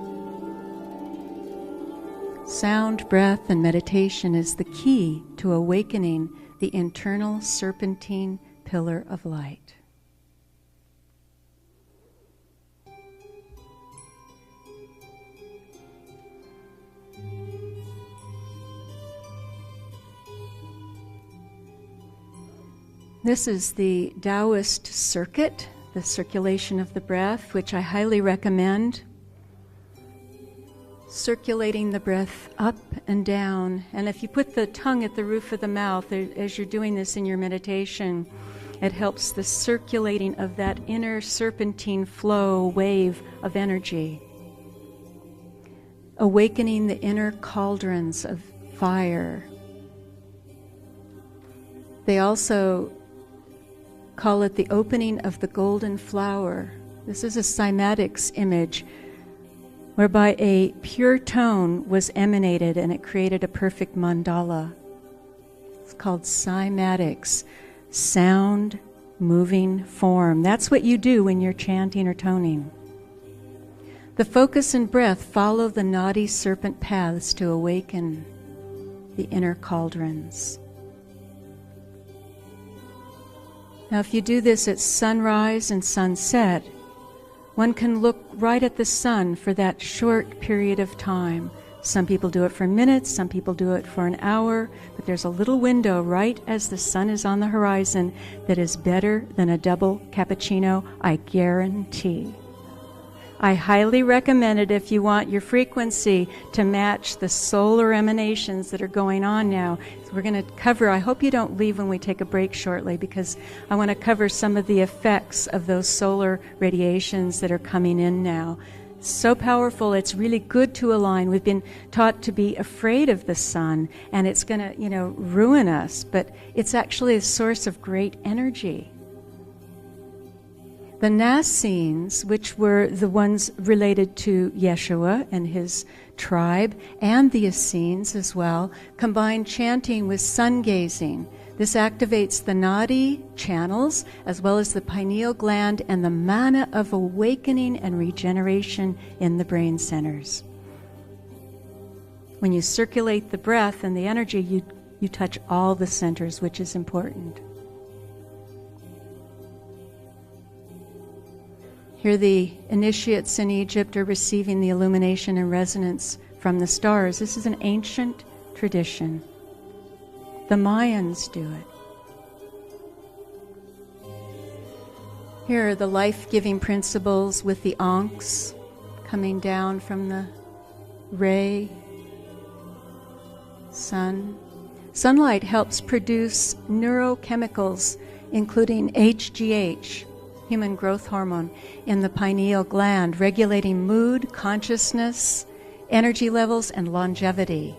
[SPEAKER 1] Sound, breath, and meditation is the key to awakening the internal serpentine pillar of light. This is the Taoist circuit, the circulation of the breath, which I highly recommend. Circulating the breath up and down. And if you put the tongue at the roof of the mouth, as you're doing this in your meditation, it helps the circulating of that inner serpentine flow wave of energy. Awakening the inner cauldrons of fire. They also call it the opening of the golden flower. This is a cymatics image, whereby a pure tone was emanated and it created a perfect mandala. It's called cymatics, sound, moving form. That's what you do when you're chanting or toning. The focus and breath follow the naughty serpent paths to awaken the inner cauldrons. Now, if you do this at sunrise and sunset, one can look right at the sun for that short period of time. Some people do it for minutes, some people do it for an hour, but there's a little window right as the sun is on the horizon that is better than a double cappuccino, I guarantee. I highly recommend it if you want your frequency to match the solar emanations that are going on now. So we're going to cover, I hope you don't leave when we take a break shortly, because I want to cover some of the effects of those solar radiations that are coming in now. So powerful, it's really good to align. We've been taught to be afraid of the sun, and it's going to, ruin us, but it's actually a source of great energy. The Nassenes, which were the ones related to Yeshua and his tribe, and the Essenes as well, combined chanting with sun gazing. This activates the nadi channels as well as the pineal gland and the mana of awakening and regeneration in the brain centers. When you circulate the breath and the energy, you touch all the centers, which is important. Here the initiates in Egypt are receiving the illumination and resonance from the stars. This is an ancient tradition. The Mayans do it. Here are the life-giving principles with the ankhs coming down from the ray sun. Sunlight helps produce neurochemicals, including HGH, human growth hormone, in the pineal gland, regulating mood, consciousness, energy levels, and longevity.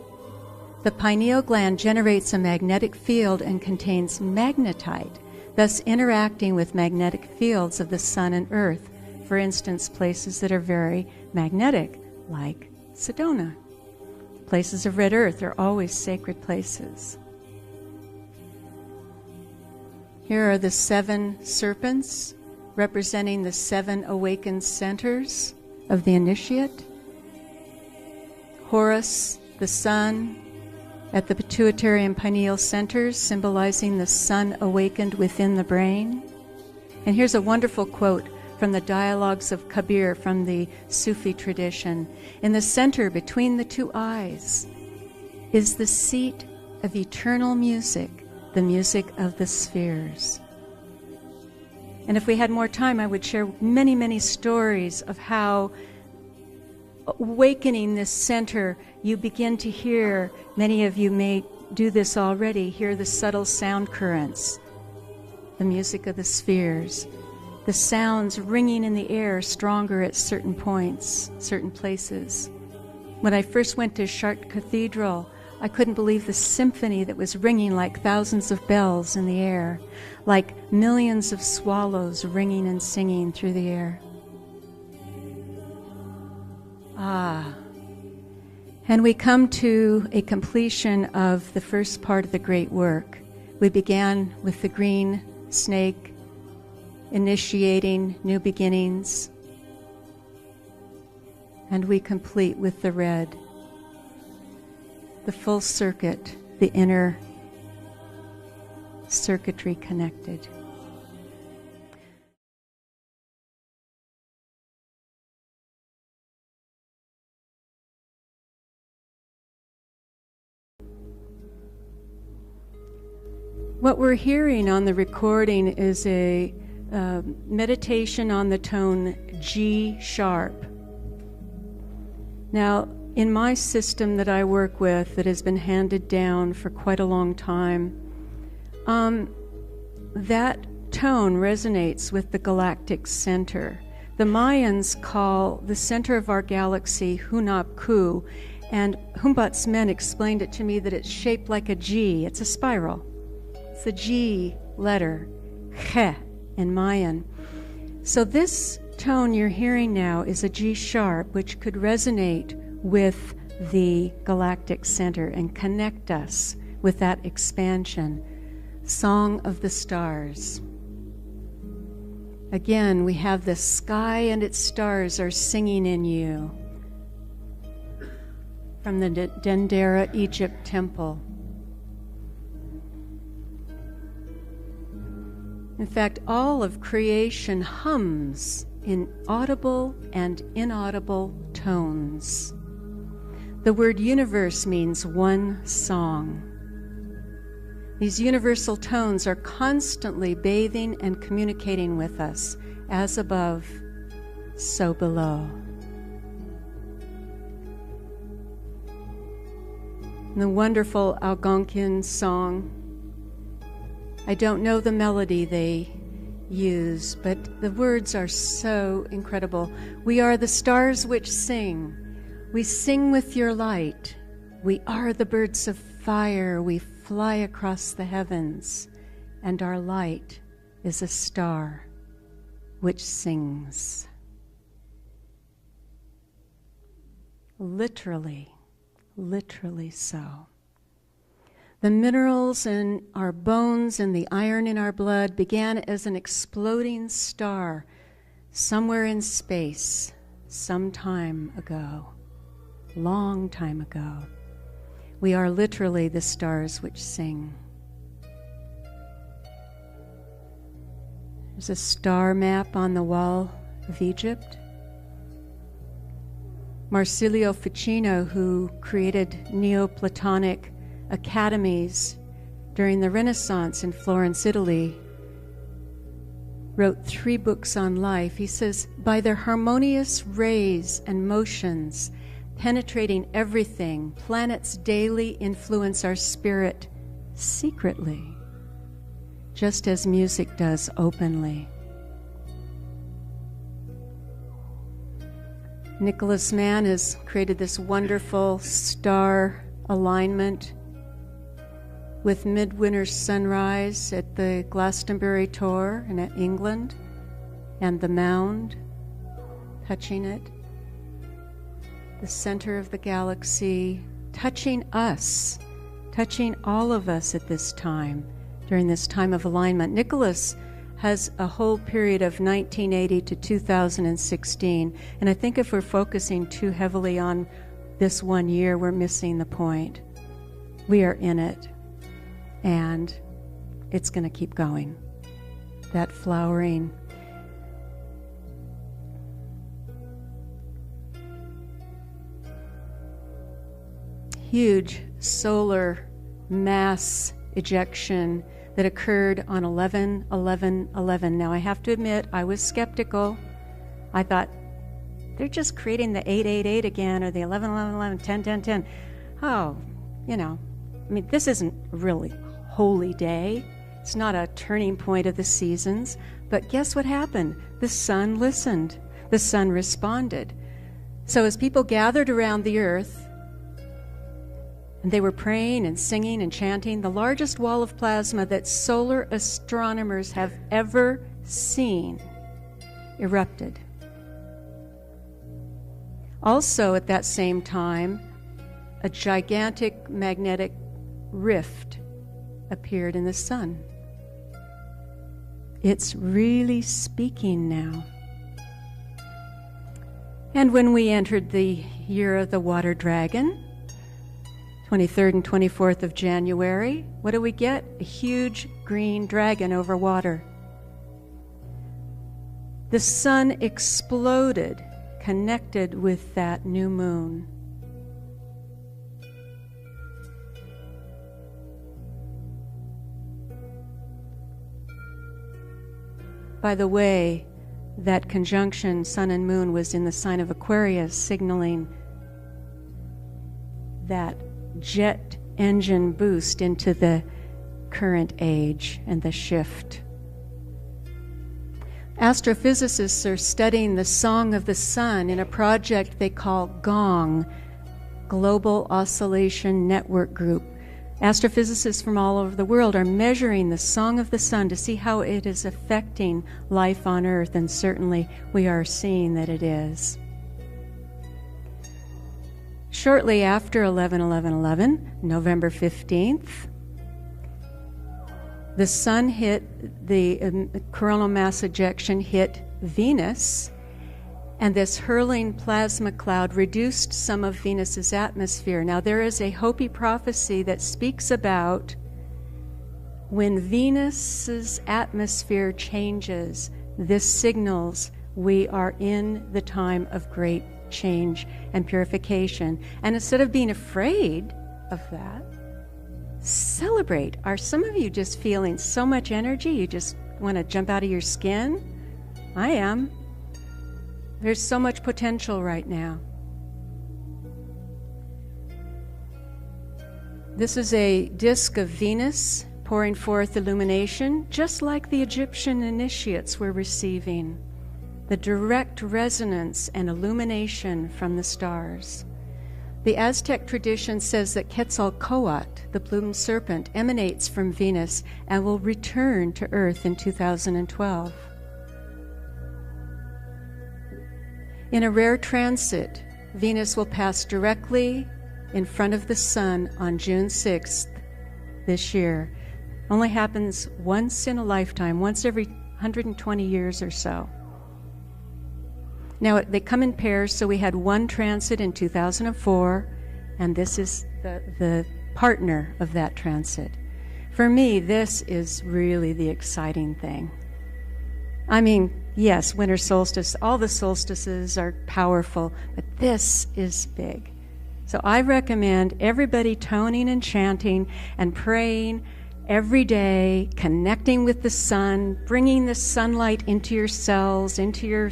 [SPEAKER 1] The pineal gland generates a magnetic field and contains magnetite, thus interacting with magnetic fields of the sun and earth, for instance, places that are very magnetic, like Sedona. Places of red earth are always sacred places. Here are the 7 serpents, representing the 7 awakened centers of the initiate. Horus, the sun, at the pituitary and pineal centers, symbolizing the sun awakened within the brain. And here's a wonderful quote from the Dialogues of Kabir from the Sufi tradition. In the center between the 2 eyes is the seat of eternal music, the music of the spheres. And if we had more time, I would share many, many stories of how awakening this center, you begin to hear, many of you may do this already, hear the subtle sound currents, the music of the spheres, the sounds ringing in the air stronger at certain points, certain places. When I first went to Chartres Cathedral, I couldn't believe the symphony that was ringing like thousands of bells in the air, like millions of swallows ringing and singing through the air. And we come to a completion of the first part of the great work. We began with the green snake, initiating new beginnings, and we complete with the red, the full circuit, the inner circuitry connected. What we're hearing on the recording is a meditation on the tone G sharp. Now, in my system that I work with, that has been handed down for quite a long time, that tone resonates with the galactic center. The Mayans call the center of our galaxy Hunab Ku, and Humboldt's men explained it to me that it's shaped like a G. It's a spiral. It's the G letter, Che, in Mayan. So this tone you're hearing now is a G sharp, which could resonate with the galactic center and connect us with that expansion. Song of the Stars. Again, we have the sky and its stars are singing in you from the Dendera Egypt temple. In fact, all of creation hums in audible and inaudible tones. The word universe means one song. These universal tones are constantly bathing and communicating with us, as above, so below. And the wonderful Algonquian song, I don't know the melody they use, but the words are so incredible. We are the stars which sing. We sing with your light. We are the birds of fire. We fly across the heavens, and our light is a star which sings. Literally so. The minerals in our bones and the iron in our blood began as an exploding star somewhere in space some time ago, long time ago. We are literally the stars which sing. There's a star map on the wall of Egypt. Marsilio Ficino, who created Neoplatonic academies during the Renaissance in Florence, Italy, wrote 3 books on life. He says, by their harmonious rays and motions, penetrating everything, planets daily influence our spirit secretly, just as music does openly. Nicholas Mann has created this wonderful star alignment with midwinter sunrise at the Glastonbury Tor in England, and the mound touching it, the center of the galaxy, touching us, touching all of us at this time, during this time of alignment. Nicholas has a whole period of 1980 to 2016, and I think if we're focusing too heavily on this one year, we're missing the point. We are in it, and it's going to keep going. That flowering. Huge solar mass ejection that occurred on 11/11/11. Now, I have to admit, I was skeptical. I thought, they're just creating the 888 again, or the 11/11/11, 10/10/10. Oh, I mean, this isn't really holy day. It's not a turning point of the seasons. But guess what happened? The sun listened. The sun responded. So as people gathered around the earth, and they were praying and singing and chanting, the largest wall of plasma that solar astronomers have ever seen erupted. Also, at that same time, a gigantic magnetic rift appeared in the sun. It's really speaking now. And when we entered the year of the water dragon, 23rd and 24th of January, what do we get? A huge green dragon over water. The sun exploded, connected with that new moon. By the way, that conjunction, sun and moon, was in the sign of Aquarius, signaling that jet engine boost into the current age and the shift. Astrophysicists are studying the song of the sun in a project they call GONG, Global Oscillation Network Group. Astrophysicists from all over the world are measuring the song of the sun to see how it is affecting life on Earth, and certainly we are seeing that it is. Shortly after 11/11/11, November 15th, the sun hit, the coronal mass ejection hit Venus, and this hurling plasma cloud reduced some of Venus's atmosphere. Now, there is a Hopi prophecy that speaks about when Venus's atmosphere changes, this signals we are in the time of great change and purification. And instead of being afraid of that, celebrate. Are some of you just feeling so much energy you just want to jump out of your skin? I am. There's so much potential right now. This is a disk of Venus pouring forth illumination, just like the Egyptian initiates were receiving. The direct resonance and illumination from the stars. The Aztec tradition says that Quetzalcoatl, the plumed serpent, emanates from Venus and will return to Earth in 2012. In a rare transit, Venus will pass directly in front of the sun on June 6th this year. Only happens once in a lifetime, once every 120 years or so. Now, they come in pairs, so we had one transit in 2004, and this is the partner of that transit. For me, this is really the exciting thing. I mean, yes, winter solstice, all the solstices are powerful, but this is big. So I recommend everybody toning and chanting and praying every day, connecting with the sun, bringing the sunlight into your cells, into your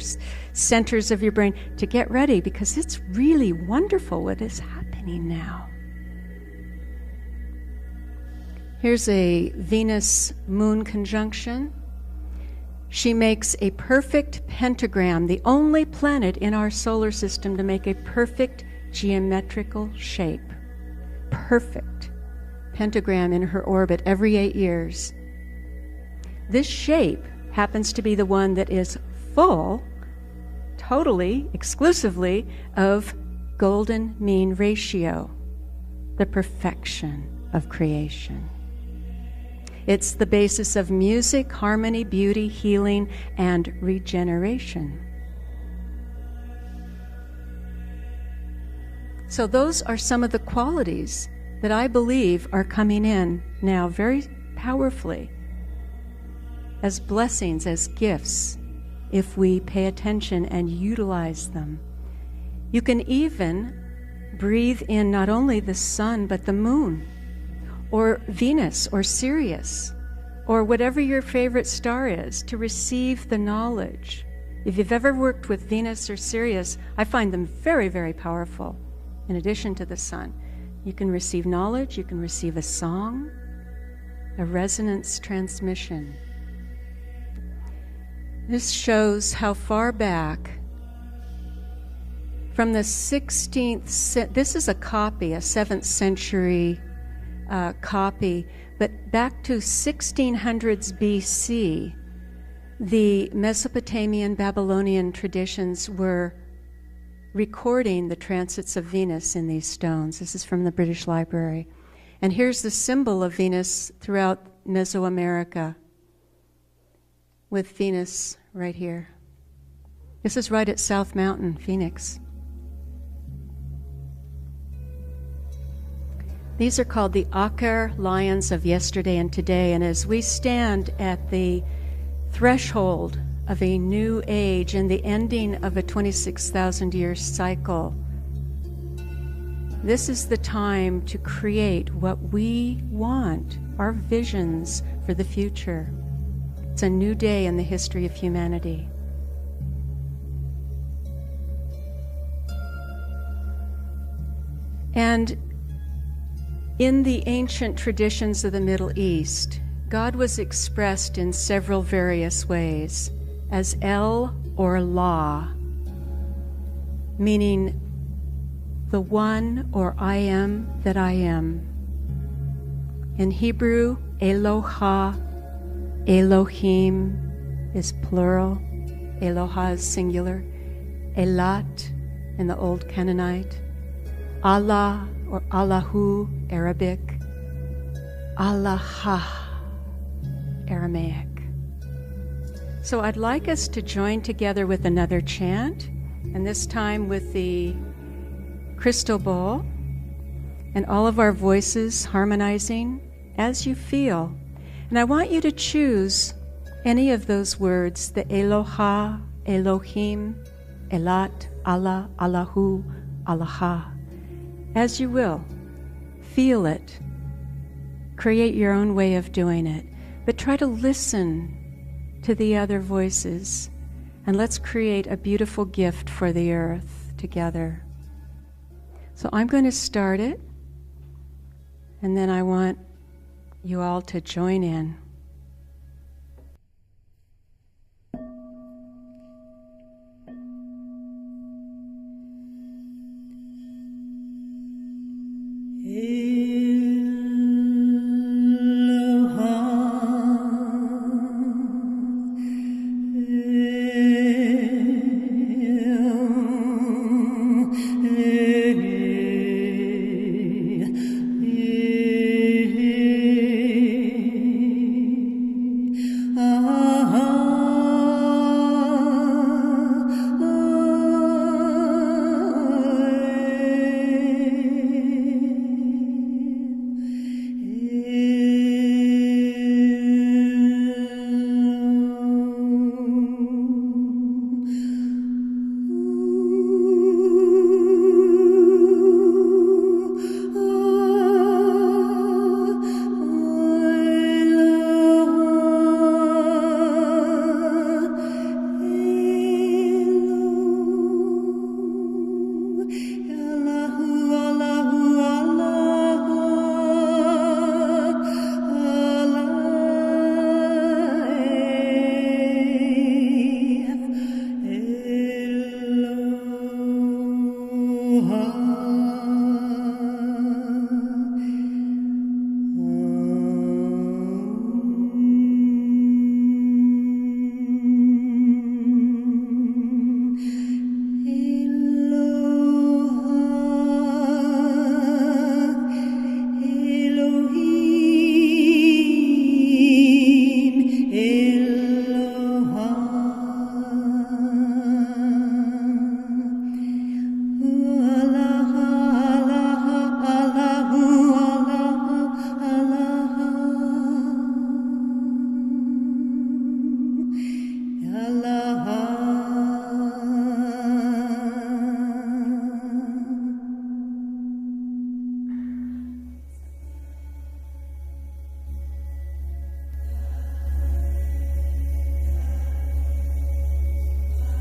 [SPEAKER 1] centers of your brain to get ready, because it's really wonderful what is happening now. Here's a Venus-Moon conjunction. She makes a perfect pentagram, the only planet in our solar system to make a perfect geometrical shape. Perfect pentagram in her orbit every 8 years. This shape happens to be the one that is full, totally, exclusively, of golden mean ratio, the perfection of creation. It's the basis of music, harmony, beauty, healing, and regeneration. So those are some of the qualities that I believe are coming in now very powerfully as blessings, as gifts, if we pay attention and utilize them. You can even breathe in not only the sun, but the moon, or Venus, or Sirius, or whatever your favorite star is, to receive the knowledge. If you've ever worked with Venus or Sirius, I find them very, very powerful. In addition to the sun, you can receive knowledge, you can receive a song, a resonance transmission. This shows how far back from the 16th, this is a copy, a 7th century copy, but back to 1600s BC, the Mesopotamian Babylonian traditions were recording the transits of Venus in these stones. This is from the British Library. And here's the symbol of Venus throughout Mesoamerica, with Venus right here. This is right at South Mountain, Phoenix. These are called the Akar lions of yesterday and today, and as we stand at the threshold of a new age and the ending of a 26,000-year cycle, this is the time to create what we want, our visions for the future. It's a new day in the history of humanity. And in the ancient traditions of the Middle East, God was expressed in several various ways as El or La, meaning the one or I am that I am. In Hebrew, Eloha, Elohim is plural, Eloha is singular, Elat in the Old Canaanite, Allah or Allahu, Arabic, Allah, Aramaic. So I'd like us to join together with another chant, and this time with the crystal bowl, and all of our voices harmonizing as you feel. And I want you to choose any of those words, the Eloha, Elohim, Elat, Allah, Allahu, Allaha, as you will. Feel it. Create your own way of doing it. But try to listen to the other voices, and let's create a beautiful gift for the earth together. So I'm going to start it, and then I want you all to join in.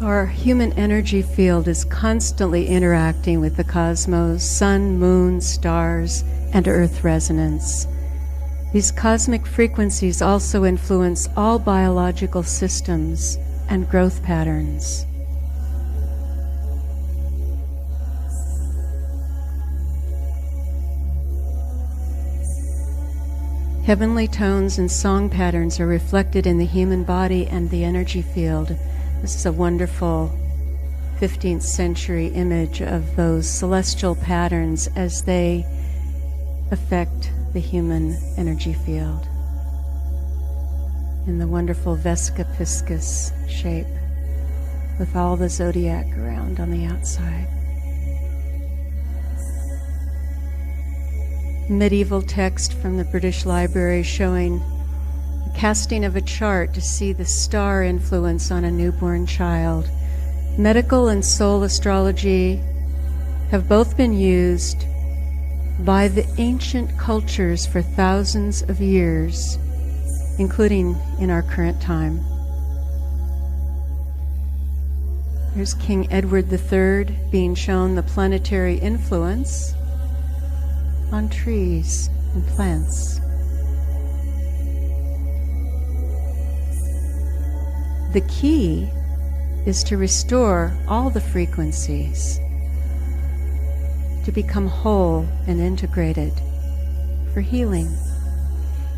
[SPEAKER 1] Our human energy field is constantly interacting with the cosmos, sun, moon, stars, and earth resonance. These cosmic frequencies also influence all biological systems and growth patterns. Heavenly tones and song patterns are reflected in the human body and the energy field. This is a wonderful 15th century image of those celestial patterns as they affect the human energy field in the wonderful Vesica Piscis shape with all the zodiac around on the outside. Medieval text from the British Library showing the casting of a chart to see the star influence on a newborn child. Medical and soul astrology have both been used by the ancient cultures for thousands of years, including in our current time. Here's King Edward III being shown the planetary influence on trees and plants. The key is to restore all the frequencies, to become whole and integrated for healing.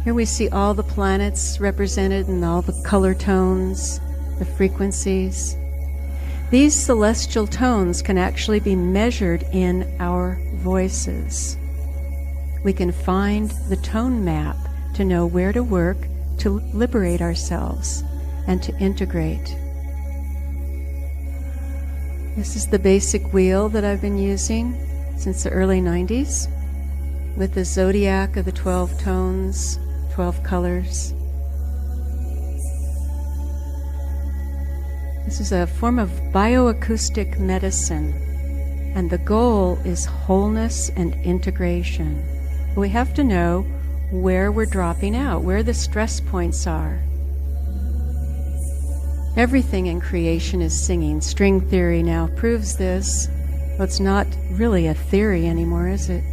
[SPEAKER 1] Here we see all the planets represented and all the color tones, the frequencies. These celestial tones can actually be measured in our voices. We can find the tone map to know where to work to liberate ourselves and to integrate. This is the basic wheel that I've been using since the early 90s with the zodiac of the 12 tones, 12 colors. This is a form of bioacoustic medicine, and the goal is wholeness and integration. We have to know where we're dropping out, where the stress points are. Everything in creation is singing. String theory now proves this. Well, it's not really a theory anymore, is it?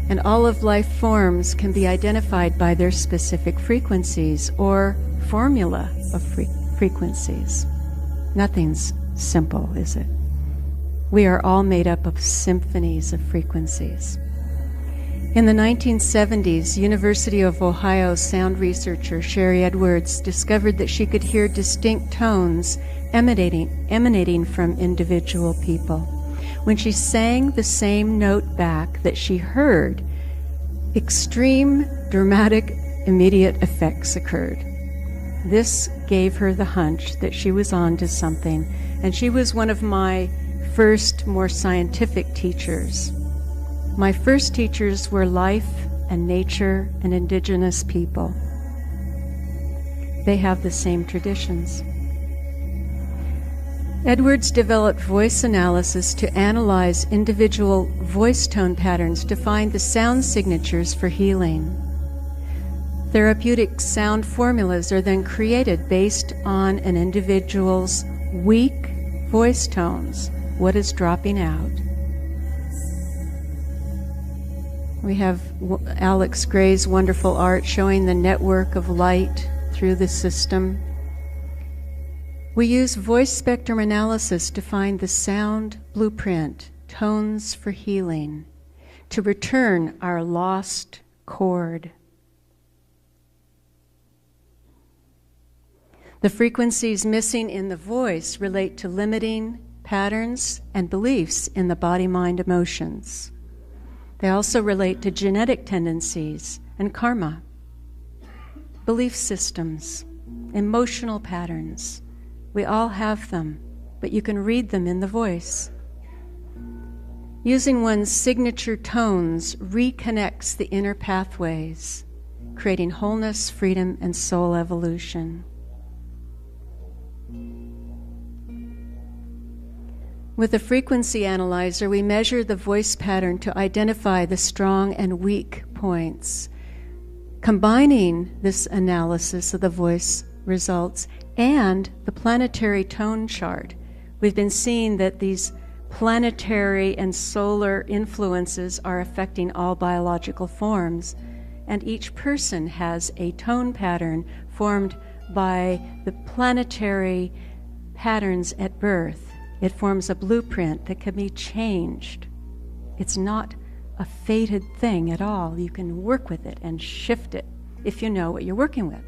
[SPEAKER 1] And all of life forms can be identified by their specific frequencies or formula of frequencies. Nothing's simple, is it? We are all made up of symphonies of frequencies. In the 1970s, University of Ohio sound researcher Sherry Edwards discovered that she could hear distinct tones emanating from individual people. When she sang the same note back that she heard, extreme, dramatic, immediate effects occurred. This gave her the hunch that she was on to something, and she was one of my first, more scientific teachers. My first teachers were life and nature and indigenous people. They have the same traditions. Edwards developed voice analysis to analyze individual voice tone patterns to find the sound signatures for healing. Therapeutic sound formulas are then created based on an individual's weak voice tones, what is dropping out. We have Alex Gray's wonderful art showing the network of light through the system. We use voice spectrum analysis to find the sound blueprint, tones for healing, to return our lost chord. The frequencies missing in the voice relate to limiting patterns and beliefs in the body, mind, emotions. They also relate to genetic tendencies and karma, belief systems, emotional patterns. We all have them, but you can read them in the voice. Using one's signature tones reconnects the inner pathways, creating wholeness, freedom, and soul evolution. With a frequency analyzer, we measure the voice pattern to identify the strong and weak points. Combining this analysis of the voice results and the planetary tone chart. We've been seeing that these planetary and solar influences are affecting all biological forms, and each person has a tone pattern formed by the planetary patterns at birth. It forms a blueprint that can be changed. It's not a fated thing at all. You can work with it and shift it if you know what you're working with.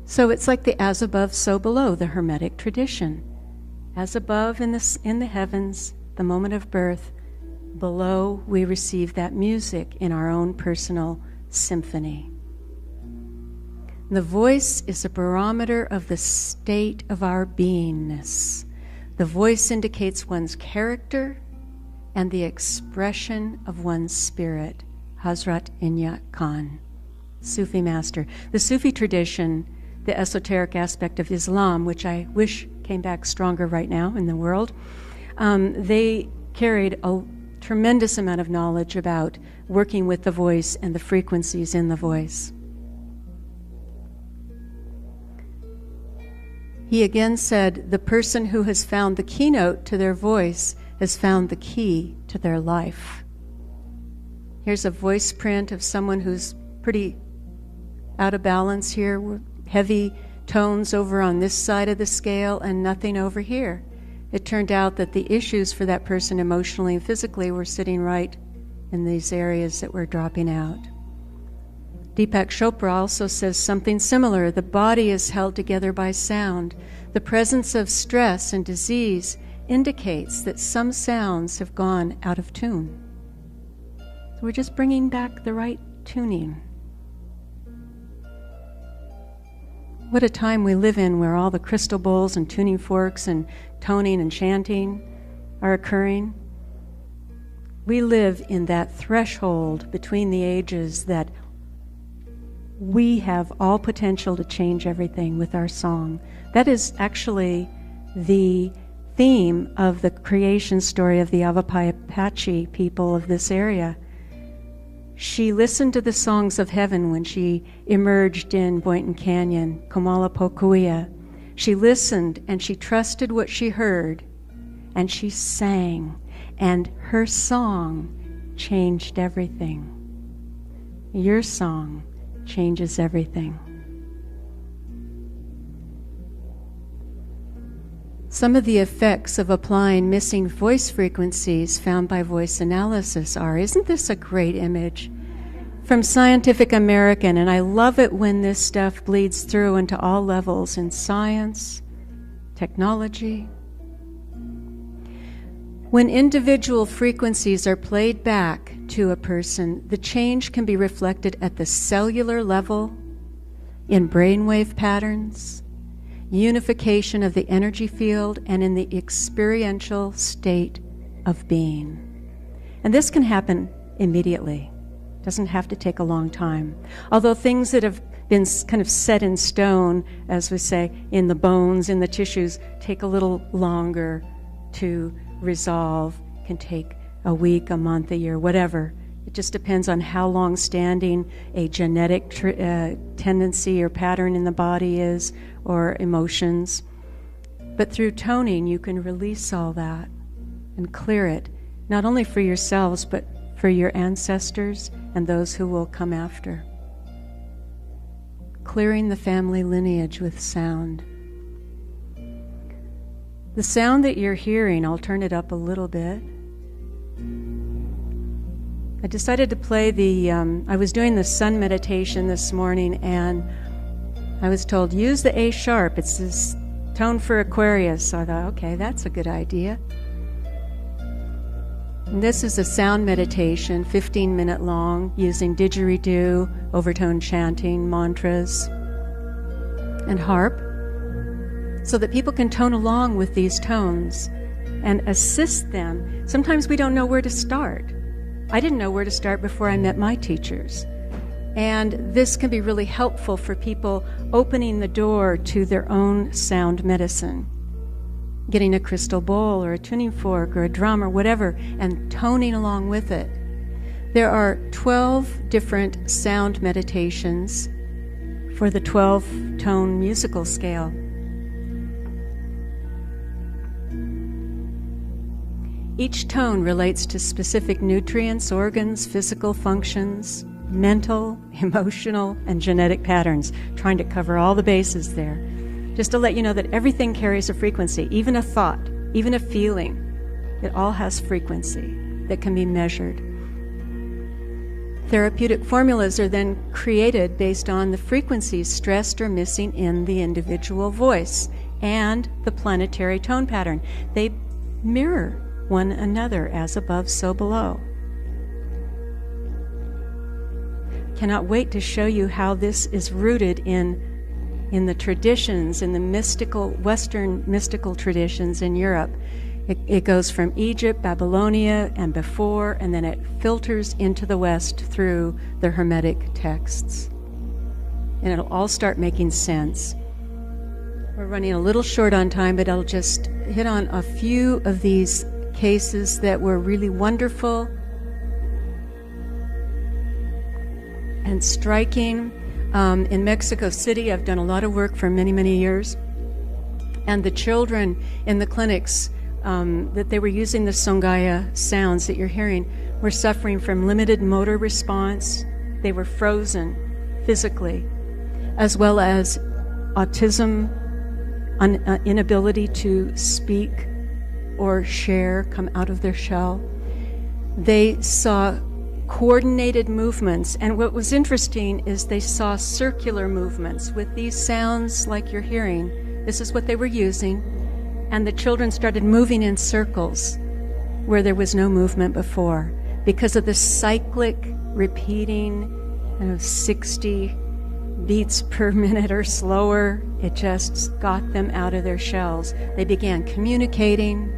[SPEAKER 1] So it's like the as above, so below, the Hermetic tradition. As above in the heavens, the moment of birth, below we receive that music in our own personal symphony. The voice is a barometer of the state of our beingness. The voice indicates one's character and the expression of one's spirit. Hazrat Inyat Khan, Sufi master. The Sufi tradition, the esoteric aspect of Islam, which I wish came back stronger right now in the world, they carried a tremendous amount of knowledge about working with the voice and the frequencies in the voice. He again said, the person who has found the keynote to their voice has found the key to their life. Here's a voice print of someone who's pretty out of balance here, heavy tones over on this side of the scale and nothing over here. It turned out that the issues for that person emotionally and physically were sitting right in these areas that were dropping out. Deepak Chopra also says something similar. The body is held together by sound. The presence of stress and disease indicates that some sounds have gone out of tune. So we're just bringing back the right tuning. What a time we live in where all the crystal bowls and tuning forks and toning and chanting are occurring. We live in that threshold between the ages that we have all potential to change everything with our song. That is actually the theme of the creation story of the Avapai Apache people of this area. She listened to the songs of heaven when she emerged in Boynton Canyon, Komalapokuia. She listened and she trusted what she heard, and she sang, and her song changed everything. Your song changes everything. Some of the effects of applying missing voice frequencies found by voice analysis are, isn't this a great image? From Scientific American, and I love it when this stuff bleeds through into all levels in science, technology. When individual frequencies are played back to a person, the change can be reflected at the cellular level, in brainwave patterns, unification of the energy field, and in the experiential state of being. And this can happen immediately. It doesn't have to take a long time. Although things that have been kind of set in stone, as we say, in the bones, in the tissues, take a little longer to resolve, can take a week, a month, a year, whatever. It just depends on how long-standing a genetic tendency or pattern in the body is, or emotions. But through toning, you can release all that and clear it, not only for yourselves, but for your ancestors and those who will come after. Clearing the family lineage with sound. The sound that you're hearing, I'll turn it up a little bit. I decided to play I was doing the sun meditation this morning, and I was told, use the A sharp. It's this tone for Aquarius. So I thought, okay, that's a good idea. And this is a sound meditation, 15-minute long, using didgeridoo, overtone chanting, mantras, and harp, so that people can tone along with these tones and assist them. Sometimes we don't know where to start. I didn't know where to start before I met my teachers. And this can be really helpful for people opening the door to their own sound medicine. Getting a crystal bowl or a tuning fork or a drum or whatever and toning along with it. There are 12 different sound meditations for the 12-tone musical scale. Each tone relates to specific nutrients, organs, physical functions, mental, emotional, and genetic patterns, trying to cover all the bases there. Just to let you know that everything carries a frequency, even a thought, even a feeling. It all has frequency that can be measured. Therapeutic formulas are then created based on the frequencies stressed or missing in the individual voice and the planetary tone pattern. They mirror one another, as above, so below. Cannot wait to show you how this is rooted in the traditions, in the mystical, Western mystical traditions in Europe. It goes from Egypt, Babylonia, and before, and then it filters into the West through the Hermetic texts. And it'll all start making sense. We're running a little short on time, but I'll just hit on a few of these cases that were really wonderful and striking. In Mexico City, I've done a lot of work for many, many years. And the children in the clinics that they were using the Songaya sounds that you're hearing were suffering from limited motor response. They were frozen physically, as well as autism, inability to speak or share, come out of their shell. They saw coordinated movements, and what was interesting is they saw circular movements with these sounds like you're hearing. This is what they were using, and the children started moving in circles where there was no movement before because of the cyclic repeating 60 beats per minute or slower. It just got them out of their shells. They began communicating,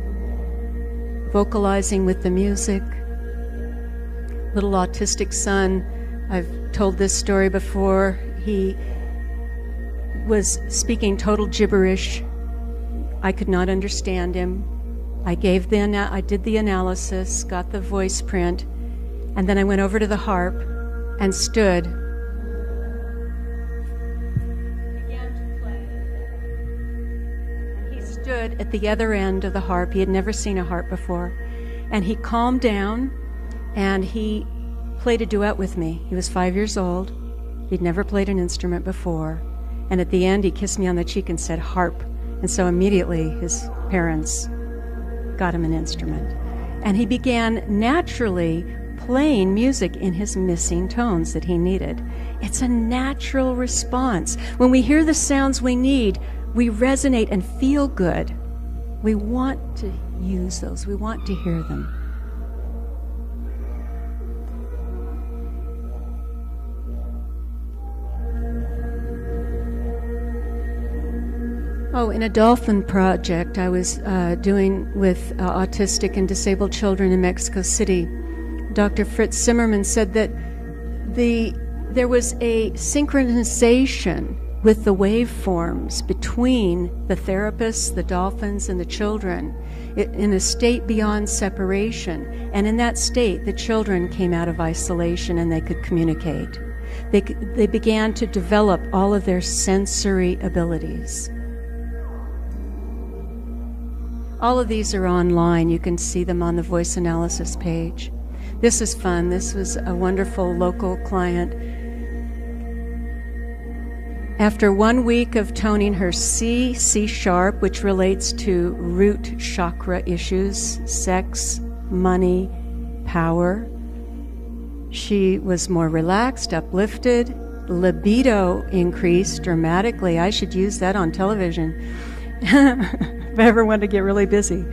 [SPEAKER 1] vocalizing with the music. Little autistic son, I've told this story before, he was speaking total gibberish. I could not understand him. I did the analysis, got the voice print, and then I went over to the harp and stood. Began to play. And he stood at the other end of the harp. He had never seen a harp before. And he calmed down, and he played a duet with me. He was 5 years old. He'd never played an instrument before. And at the end, he kissed me on the cheek and said, "Harp." And so immediately his parents got him an instrument. And he began naturally playing music in his missing tones that he needed. It's a natural response. When we hear the sounds we need, we resonate and feel good. We want to use those. We want to hear them. Oh, in a dolphin project I was doing with autistic and disabled children in Mexico City, Dr. Fritz Zimmerman said that there was a synchronization with the waveforms between the therapists, the dolphins, and the children in a state beyond separation. And in that state, the children came out of isolation and they could communicate. They began to develop all of their sensory abilities. All of these are online. You can see them on the voice analysis page. This is fun. This was a wonderful local client. After 1 week of toning her C sharp, which relates to root chakra issues, sex, money, power, she was more relaxed, uplifted, libido increased dramatically. I should use that on television. If I ever wanted to get really busy.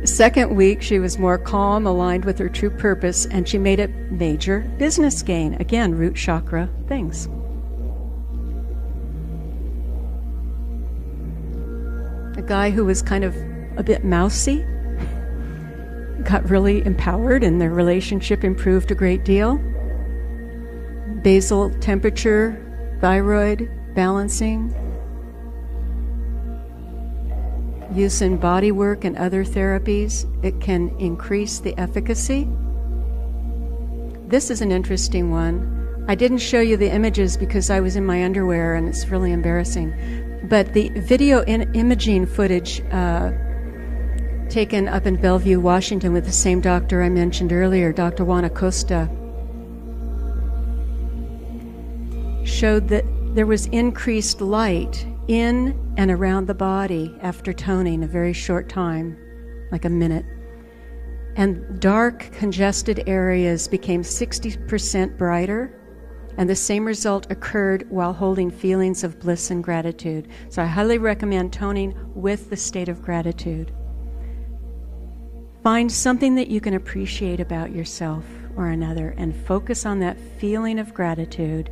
[SPEAKER 1] Second week, she was more calm, aligned with her true purpose, and she made a major business gain. Again, root chakra things. A guy who was kind of a bit mousy got really empowered, and their relationship improved a great deal. Basal temperature, thyroid balancing, use in body work and other therapies, it can increase the efficacy. This is an interesting one. I didn't show you the images because I was in my underwear and it's really embarrassing. But the video imaging footage taken up in Bellevue, Washington with the same doctor I mentioned earlier, Dr. Juan Acosta, showed that there was increased light in and around the body after toning a very short time, like a minute. And dark, congested areas became 60% brighter, and the same result occurred while holding feelings of bliss and gratitude. So I highly recommend toning with the state of gratitude. Find something that you can appreciate about yourself or another and focus on that feeling of gratitude,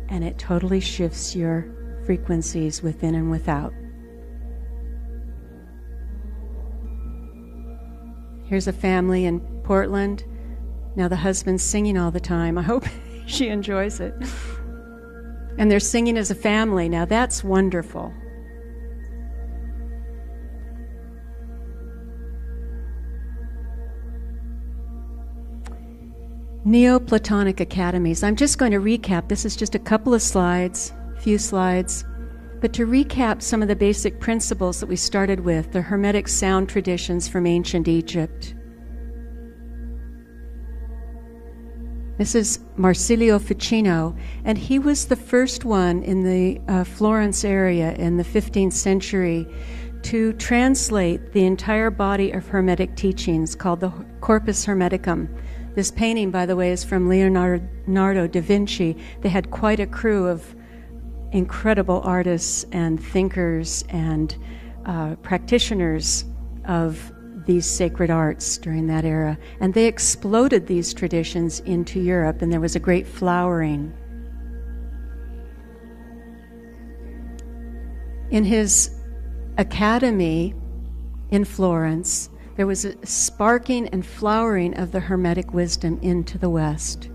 [SPEAKER 1] and it totally shifts your frequencies within and without. Here's a family in Portland. Now the husband's singing all the time. I hope she enjoys it. And they're singing as a family. Now that's wonderful. Neoplatonic academies. I'm just going to recap. This is just a couple of slides, few slides. But to recap some of the basic principles that we started with, the Hermetic sound traditions from ancient Egypt. This is Marsilio Ficino, and he was the first one in the Florence area in the 15th century to translate the entire body of Hermetic teachings called the Corpus Hermeticum. This painting, by the way, is from Leonardo da Vinci. They had quite a crew of incredible artists and thinkers and practitioners of these sacred arts during that era. And they exploded these traditions into Europe, and there was a great flowering. In his academy in Florence, there was a sparking and flowering of the Hermetic wisdom into the West.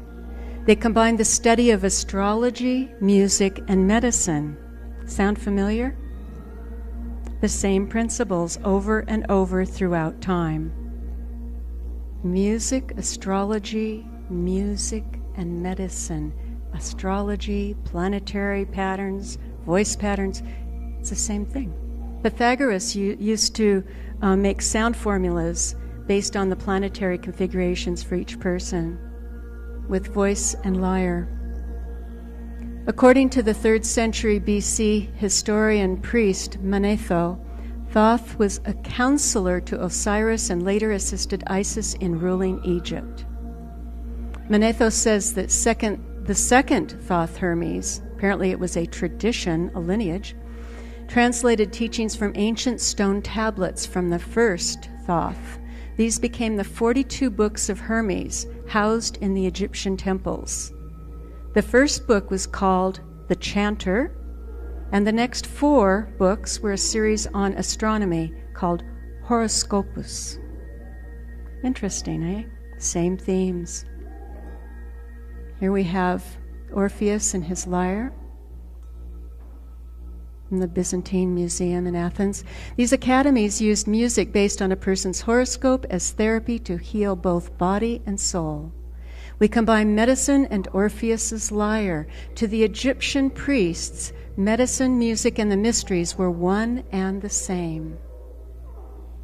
[SPEAKER 1] They combined the study of astrology, music, and medicine. Sound familiar? The same principles over and over throughout time. Music, astrology, music, and medicine. Astrology, planetary patterns, voice patterns, it's the same thing. Pythagoras used to make sound formulas based on the planetary configurations for each person, with voice and lyre. According to the 3rd century BC historian priest Manetho, Thoth was a counselor to Osiris and later assisted Isis in ruling Egypt. Manetho says that the second Thoth Hermes, apparently it was a tradition, a lineage, translated teachings from ancient stone tablets from the first Thoth. These became the 42 books of Hermes, housed in the Egyptian temples. The first book was called The Chanter, and the next 4 books were a series on astronomy called Horoscopus. Interesting, eh? Same themes. Here we have Orpheus and his lyre in the Byzantine Museum in Athens. These academies used music based on a person's horoscope as therapy to heal both body and soul. We combine medicine and Orpheus's lyre. To the Egyptian priests, medicine, music, and the mysteries were one and the same.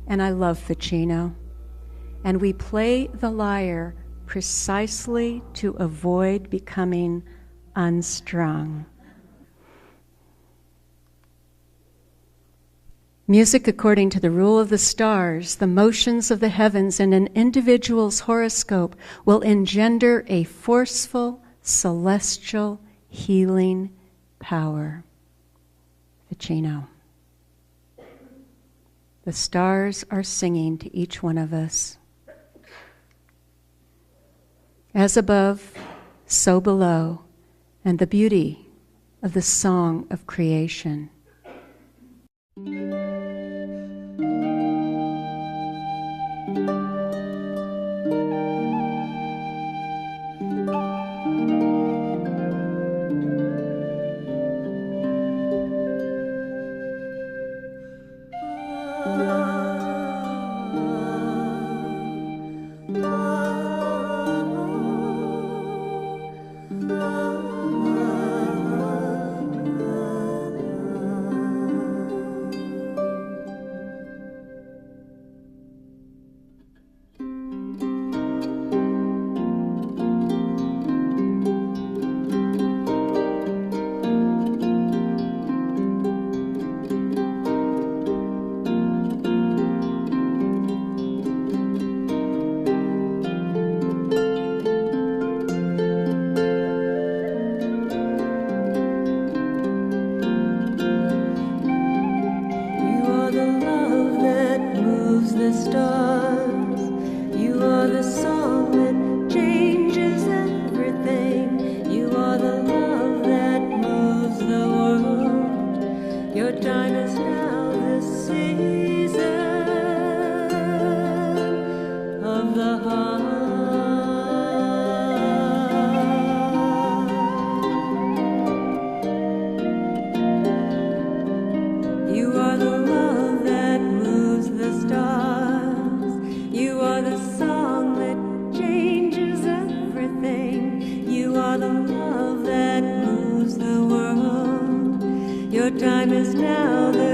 [SPEAKER 1] And I love Ficino. And we play the lyre precisely to avoid becoming unstrung. Music according to the rule of the stars, the motions of the heavens, and an individual's horoscope will engender a forceful, celestial, healing power. Ficino. The stars are singing to each one of us. As above, so below, and the beauty of the song of creation.
[SPEAKER 2] Oh
[SPEAKER 1] the heart. You are the love that moves the stars. You are the song that changes everything. You are the love that moves the world. Your time is now.